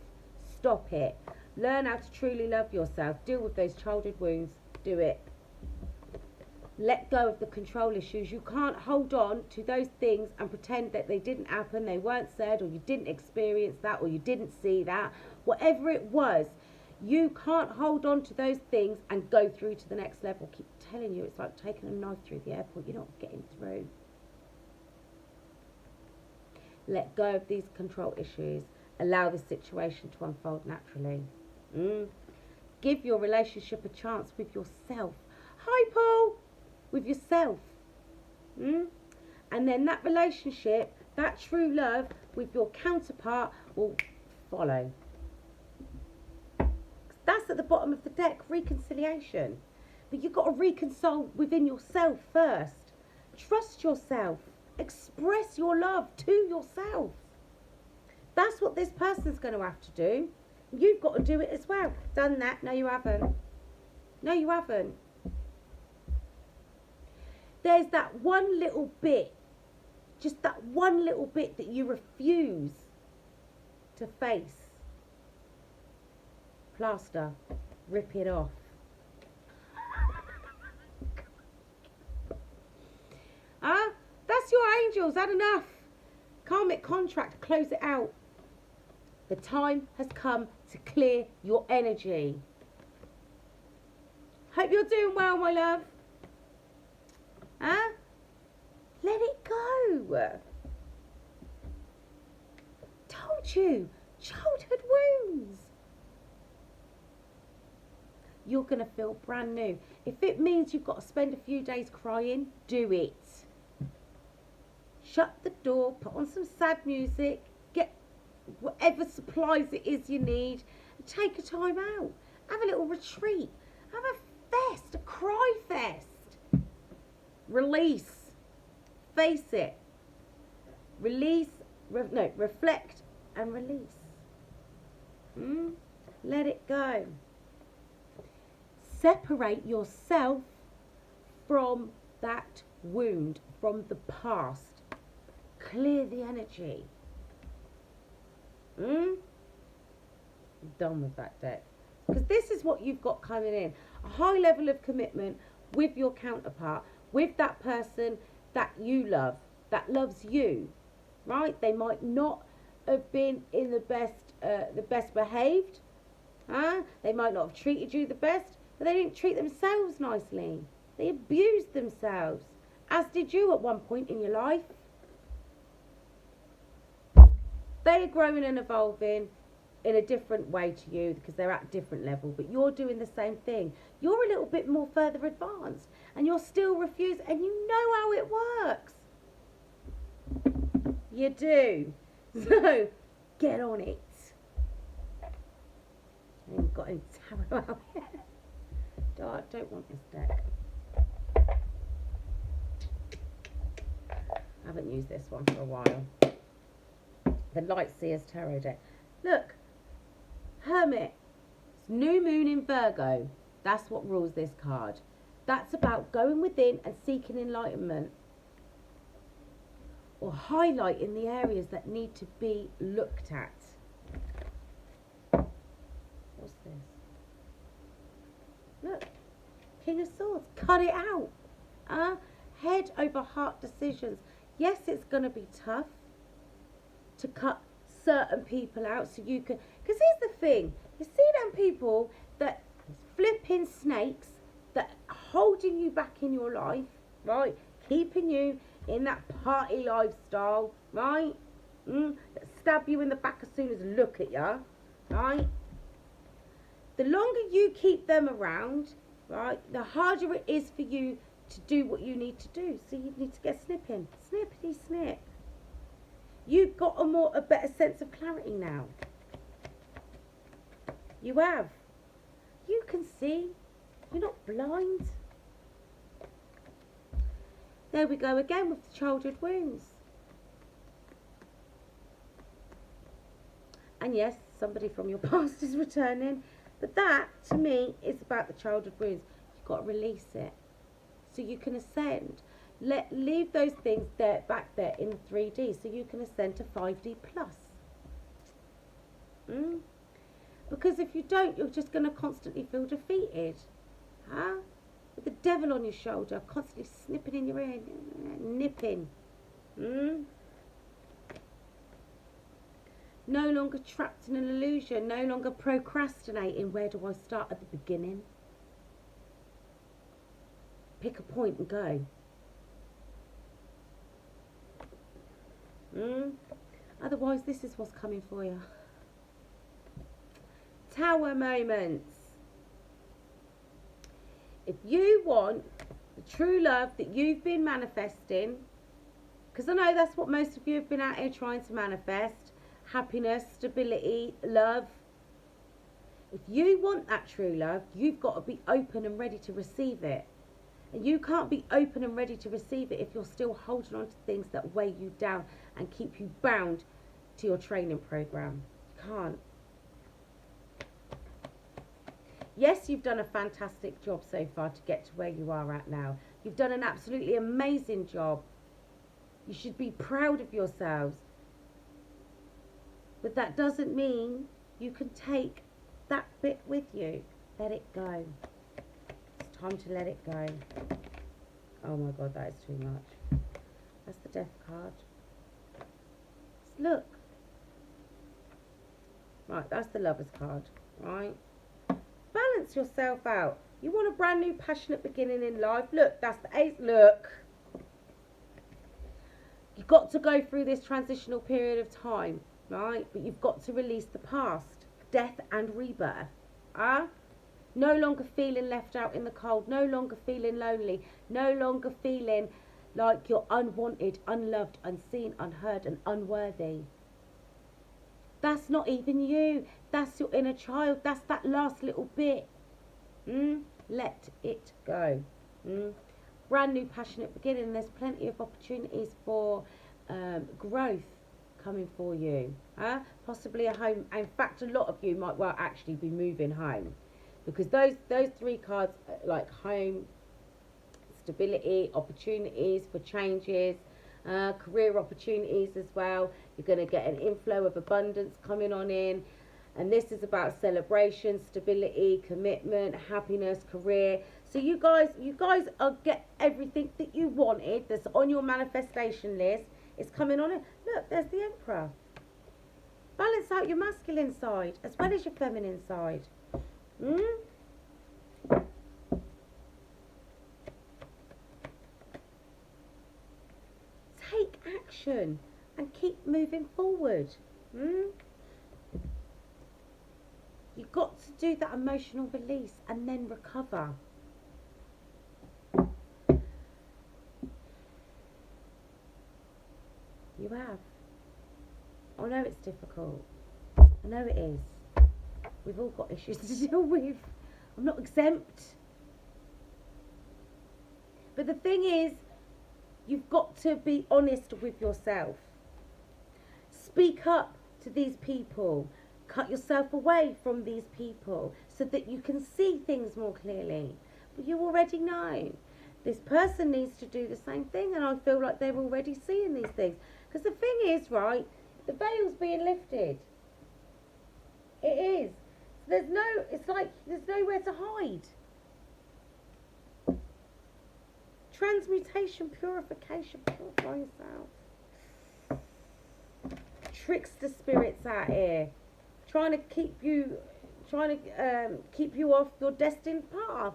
Stop it. Learn how to truly love yourself. Deal with those childhood wounds. Do it. Let go of the control issues. You can't hold on to those things and pretend that they didn't happen, they weren't said, or you didn't experience that, or you didn't see that. Whatever it was, you can't hold on to those things and go through to the next level. I keep telling you, it's like taking a knife through the airport. You're not getting through. Let go of these control issues. Allow the situation to unfold naturally. Give your relationship a chance with yourself. Hi, Paul. With yourself. And then that relationship, that true love with your counterpart will follow. That's at the bottom of the deck, reconciliation. But you've got to reconcile within yourself first. Trust yourself. Express your love to yourself. That's what this person's going to have to do. You've got to do it as well. Done that? No, you haven't. No, you haven't. There's that one little bit, just that one little bit that you refuse to face. Plaster. Rip it off. That's your angels. Had enough. Karmic contract. Close it out. The time has come to clear your energy. Hope you're doing well, my love. Let it go. Told you. Childhood wounds. You're going to feel brand new. If it means you've got to spend a few days crying, do it. Shut the door, put on some sad music, get whatever supplies it is you need, and take a time out. Have a little retreat. Have a fest, a cry fest. Release. Face it. Release, reflect and release. Let it go. Separate yourself from that wound, from the past. Clear the energy. Done with that deck. Because this is what you've got coming in. A high level of commitment with your counterpart, with that person that you love, that loves you, right? They might not have been in the best behaved. They might not have treated you the best, but they didn't treat themselves nicely. They abused themselves, as did you at one point in your life. They are growing and evolving. in a different way to you because they're at different level, but you're doing the same thing. You're a little bit more further advanced and you're still refused, and you know how it works. You do. So get on it. I ain't got any tarot out here. I don't want this deck. I haven't used this one for a while. The Lightseer's Tarot deck. Look, Hermit. It's new moon in Virgo. That's what rules this card. That's about going within and seeking enlightenment, or highlighting the areas that need to be looked at. What's this? Look, King of Swords. Cut it out. Head over heart decisions. Yes, it's going to be tough to cut certain people out so you can, because here's the thing, you see them people that flipping snakes that are holding you back in your life, right, keeping you in that party lifestyle, right, that stab you in the back as soon as look at you, right, the longer you keep them around, right, the harder it is for you to do what you need to do. So you need to get snipping, snippity snip. You've got a better sense of clarity now. You have. You can see. You're not blind. There we go again with the childhood wounds. And yes, somebody from your past is returning. But that, to me, is about the childhood wounds. You've got to release it so you can ascend. Leave those things back there in 3D so you can ascend to 5D plus. Because if you don't, you're just going to constantly feel defeated. With the devil on your shoulder, constantly snipping in your ear, nipping. No longer trapped in an illusion, no longer procrastinating. Where do I start? At the beginning. Pick a point and go. Otherwise, this is what's coming for you. Tower moments. If you want the true love that you've been manifesting, because I know that's what most of you have been out here trying to manifest, happiness, stability, love. If you want that true love, you've got to be open and ready to receive it. And you can't be open and ready to receive it if you're still holding on to things that weigh you down and keep you bound to your training program. You can't. Yes, you've done a fantastic job so far to get to where you are at now. You've done an absolutely amazing job. You should be proud of yourselves. But that doesn't mean you can take that bit with you. Let it go. It's time to let it go. Oh my God, that is too much. That's the Death card. Look. Right, that's the Lover's card. Right. Balance yourself out. You want a brand new passionate beginning in life. Look, that's the Ace. Look. You've got to go through this transitional period of time. Right. But you've got to release the past. Death and rebirth. No longer feeling left out in the cold. No longer feeling lonely. No longer feeling like you're unwanted, unloved, unseen, unheard and unworthy. That's not even you. That's your inner child. That's that last little bit. Let it go. Brand new passionate beginning. There's plenty of opportunities for growth coming for you. Possibly a home. In fact, a lot of you might well actually be moving home. Because those three cards, like home, stability, opportunities for changes, career opportunities as well. You're going to get an inflow of abundance coming on in. And this is about celebration, stability, commitment, happiness, career. So you guys get everything that you wanted that's on your manifestation list. It's coming on it. Look, there's the Emperor. Balance out your masculine side as well as your feminine side. Take action and keep moving forward. You've got to do that emotional release and then recover. You have. I know it's difficult. I know it is. We've all got issues to deal with. I'm not exempt. But the thing is, you've got to be honest with yourself. Speak up to these people. Cut yourself away from these people so that you can see things more clearly. But you already know. This person needs to do the same thing, and I feel like they're already seeing these things. Because the thing is, right, the veil's being lifted. It is. It's like there's nowhere to hide. Transmutation, purification, purify yourself. Trickster spirits out here, trying to keep you off your destined path.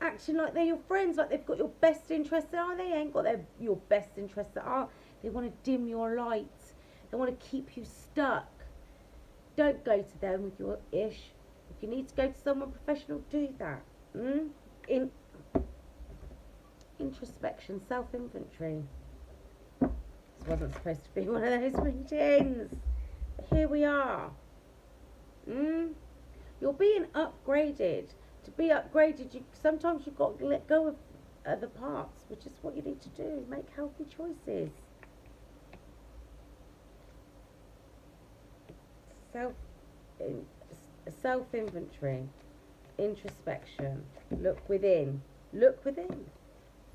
Acting like they're your friends, like they've got your best interests at heart. They ain't got your best interests at heart. They want to dim your light. They want to keep you stuck. Don't go to them with your ish. If you need to go to someone professional, do that. Introspection, self-inventory. This wasn't supposed to be one of those readings. But here we are. You're being upgraded. To be upgraded, sometimes you've got to let go of other parts, which is what you need to do. Make healthy choices. Self-inventory, introspection. Look within. Look within.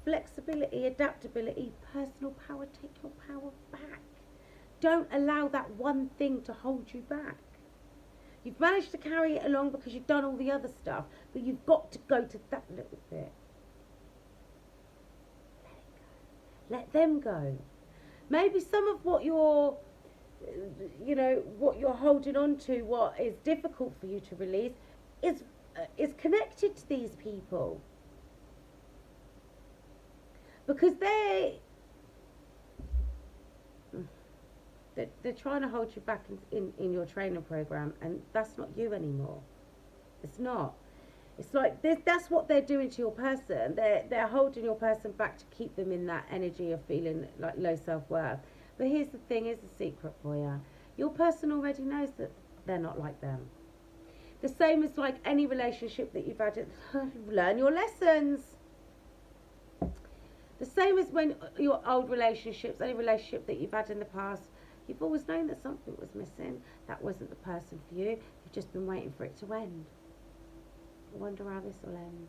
Flexibility, adaptability, personal power. Take your power back. Don't allow that one thing to hold you back. You've managed to carry it along because you've done all the other stuff, but you've got to go to that little bit. Let it go. Let them go. Maybe some of what you're holding on to, what is difficult for you to release, is connected to these people. Because they're trying to hold you back in your training program, and that's not you anymore. It's not. It's like that's what they're doing to your person. They're holding your person back to keep them in that energy of feeling like low self-worth. But here's the thing, here's the secret for you. Your person already knows that they're not like them. The same as like any relationship that you've had. Learn your lessons. The same as when your old relationships, any relationship that you've had in the past, you've always known that something was missing. That wasn't the person for you. You've just been waiting for it to end. I wonder how this will end.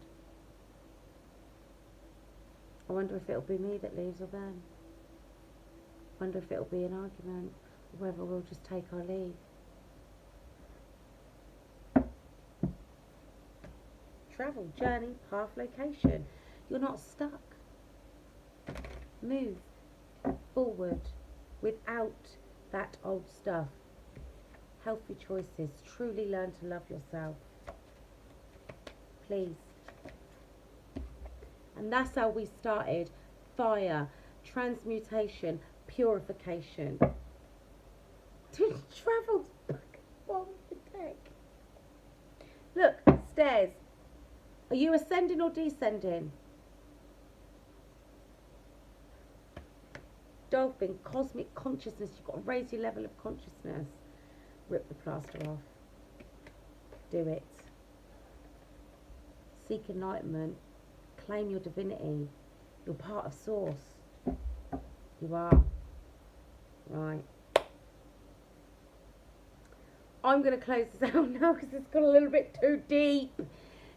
I wonder if it'll be me that leaves or them. I wonder if it'll be an argument, or whether we'll just take our leave. Travel, journey, path, location. You're not stuck. Move forward without that old stuff. Healthy choices. Truly learn to love yourself. Please. And that's how we started. Fire, transmutation, purification. Travel back on the deck. Look, stairs. Are you ascending or descending? Dolphin, cosmic consciousness. You've got to raise your level of consciousness. Rip the plaster off. Do it. Seek enlightenment. Claim your divinity. You're part of source. You are. Right. I'm going to close this out now because it's got a little bit too deep.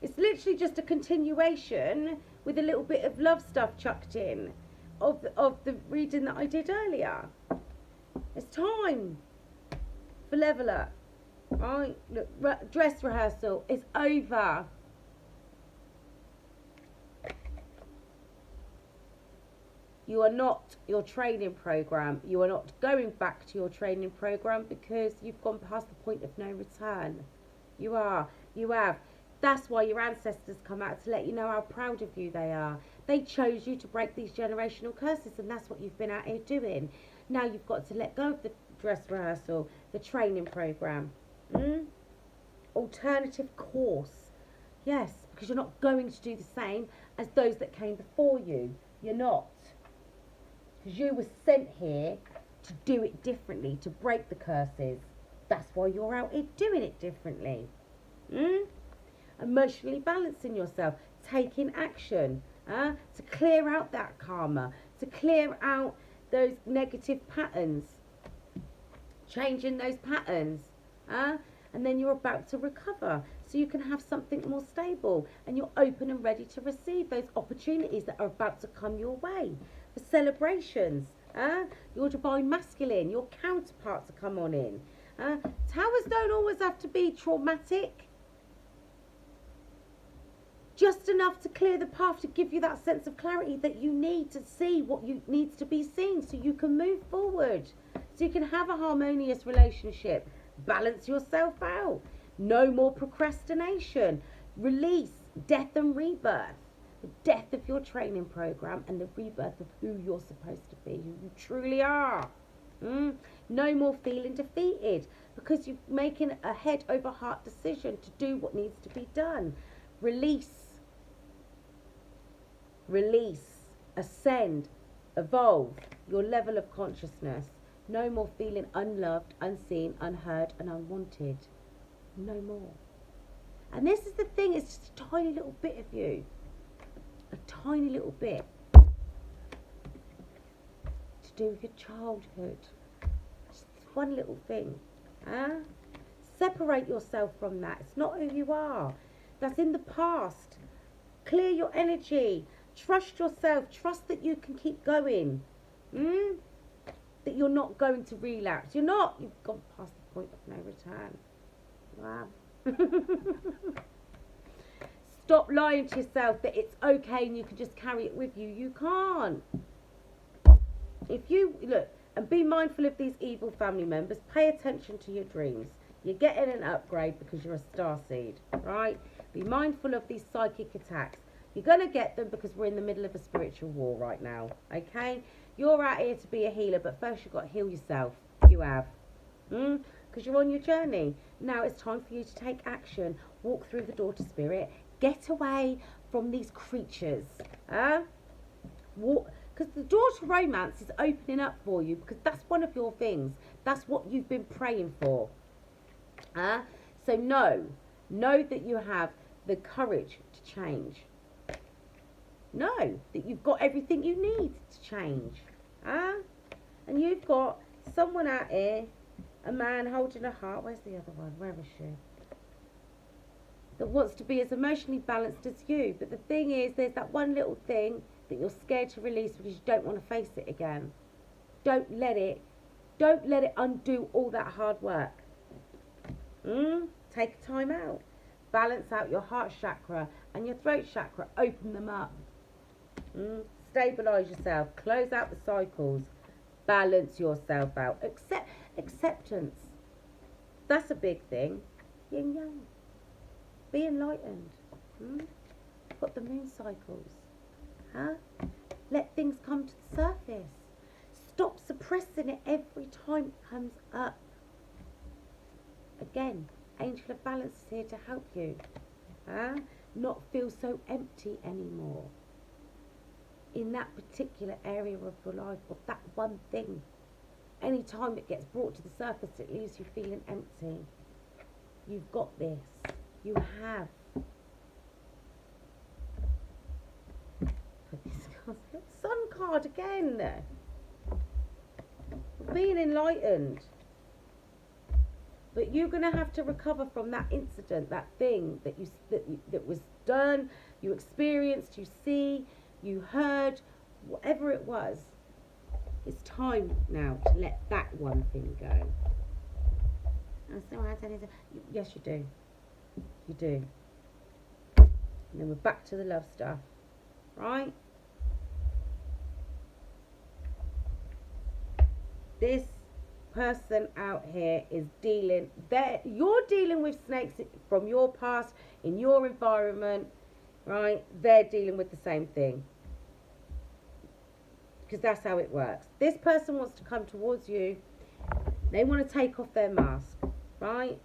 It's literally just a continuation with a little bit of love stuff chucked in of the reading that I did earlier. It's time for Level Up. Right, look, dress rehearsal is over. You are not your training program. You are not going back to your training program because you've gone past the point of no return. You are. You have. That's why your ancestors come out to let you know how proud of you they are. They chose you to break these generational curses, and that's what you've been out here doing. Now you've got to let go of the dress rehearsal, the training program. Mm? Alternative course. Yes, because you're not going to do the same as those that came before you. You're not. Because you were sent here to do it differently, to break the curses. That's why you're out here doing it differently. Mm? Emotionally balancing yourself, taking action to clear out that karma, to clear out those negative patterns, changing those patterns. And then you're about to recover so you can have something more stable, and you're open and ready to receive those opportunities that are about to come your way for celebrations. Your divine masculine, your counterparts to come on in. Towers don't always have to be traumatic, just enough to clear the path, to give you that sense of clarity that you need to see what needs to be seen, so you can move forward, so you can have a harmonious relationship. Balance yourself out. No more procrastination. Release death and rebirth. The death of your training program and the rebirth of who you're supposed to be, who you truly are. No more feeling defeated because you're making a head over heart decision to do what needs to be done. Release, ascend, evolve your level of consciousness. No more feeling unloved, unseen, unheard, and unwanted. No more. And this is the thing, it's just a tiny little bit of you. A tiny little bit. To do with your childhood. Just one little thing. Separate yourself from that. It's not who you are. That's in the past. Clear your energy. Trust yourself. Trust that you can keep going. That you're not going to relapse. You're not. You've gone past the point of no return. Wow. Stop lying to yourself that it's okay and you can just carry it with you. You can't. If you look and be mindful of these evil family members, pay attention to your dreams. You're getting an upgrade because you're a starseed, right? Be mindful of these psychic attacks. You're going to get them because we're in the middle of a spiritual war right now, okay? You're out here to be a healer, but first you've got to heal yourself. You have. Because you're on your journey. Now it's time for you to take action. Walk through the door to spirit. Get away from these creatures. Because the door to romance is opening up for you, because that's one of your things. That's what you've been praying for. So know that you have the courage to change. Know that you've got everything you need to change. And you've got someone out here, a man holding a heart. Where's the other one? Where is she? That wants to be as emotionally balanced as you. But the thing is, there's that one little thing that you're scared to release because you don't want to face it again. Don't let it undo all that hard work. Take a time out. Balance out your heart chakra and your throat chakra. Open them up. Stabilize yourself. Close out the cycles. Balance yourself out. Acceptance. That's a big thing. Yin yang. Be enlightened. Got the moon cycles. Let things come to the surface. Stop suppressing it every time it comes up. Again, Angel of Balance is here to help you. Not feel so empty anymore. In that particular area of your life, or that one thing. Any time it gets brought to the surface, it leaves you feeling empty. You've got this. You have. Sun card again. Being enlightened. But you're going to have to recover from that incident, that thing that was done, you experienced, you see, you heard, whatever it was. It's time now to let that one thing go. Yes, you do. You do. And then we're back to the love stuff. Right? This person out here is you're dealing with snakes from your past, in your environment, right? They're dealing with the same thing. Because that's how it works. This person wants to come towards you. They want to take off their mask, right?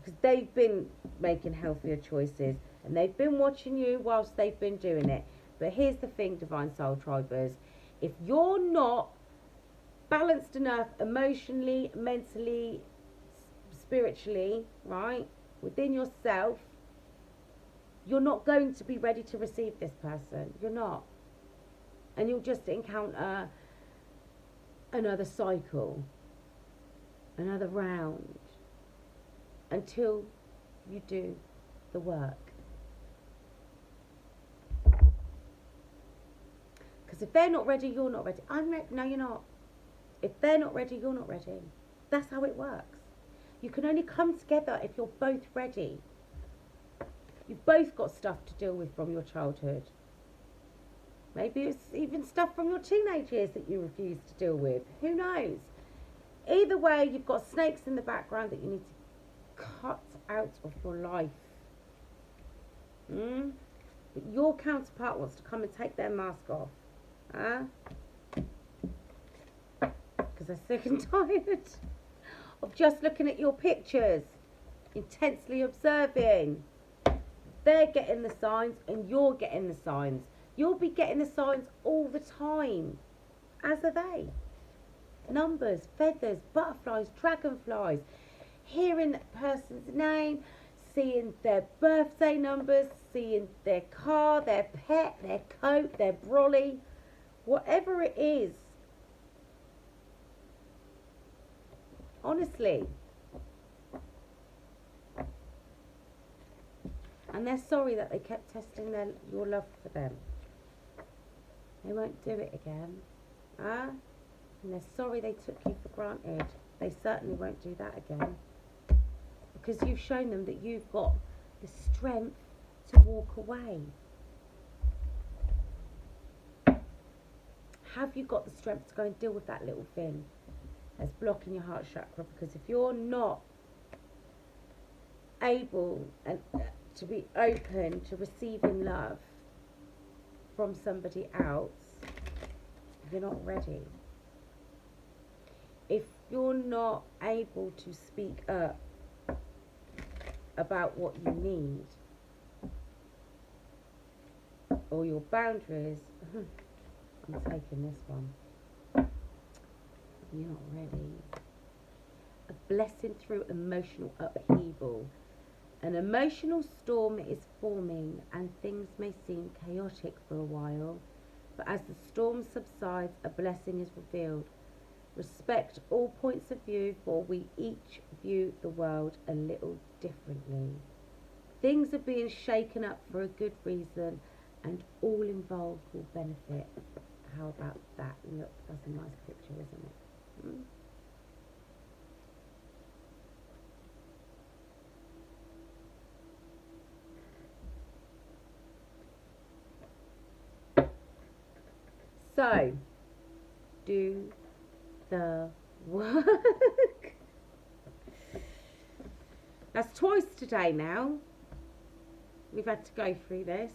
because they've been making healthier choices and they've been watching you whilst they've been doing it. But here's the thing, Divine Soul Tribers, if you're not balanced enough emotionally, mentally, spiritually, right, within yourself, you're not going to be ready to receive this person. You're not. And you'll just encounter another cycle, another round, until you do the work. Because if they're not ready, you're not ready. I'm ready. No, you're not. If they're not ready, you're not ready. That's how it works. You can only come together if you're both ready. You've both got stuff to deal with from your childhood. Maybe it's even stuff from your teenage years that you refuse to deal with. Who knows? Either way, you've got snakes in the background that you need to cut out of your life. But your counterpart wants to come and take their mask off. Huh? Because they're sick and tired of just looking at your pictures, intensely observing. They're getting the signs and you're getting the signs. You'll be getting the signs all the time, as are they. Numbers, feathers, butterflies, dragonflies, hearing that person's name, seeing their birthday numbers, seeing their car, their pet, their coat, their brolly, whatever it is. Honestly. And they're sorry that they kept testing your love for them. They won't do it again. And they're sorry they took you for granted. They certainly won't do that again. Because you've shown them that you've got the strength to walk away. Have you got the strength to go and deal with that little thing that's blocking your heart chakra? Because if you're not able to be open to receiving love from somebody else, you're not ready. If you're not able to speak up about what you need or your boundaries, I'm taking this one. You're not ready. A blessing through emotional upheaval. An emotional storm is forming and things may seem chaotic for a while, but as the storm subsides, a blessing is revealed. Respect all points of view, for we each view the world a little differently. Things are being shaken up for a good reason, and all involved will benefit. How about that? Look, that's a nice picture, isn't it? So, do the work. That's twice today now. We've had to go through this.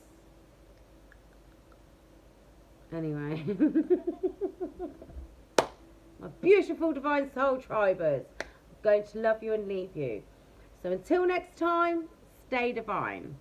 Anyway. My beautiful Divine Soul Tribers. I'm going to love you and leave you. So until next time, stay divine.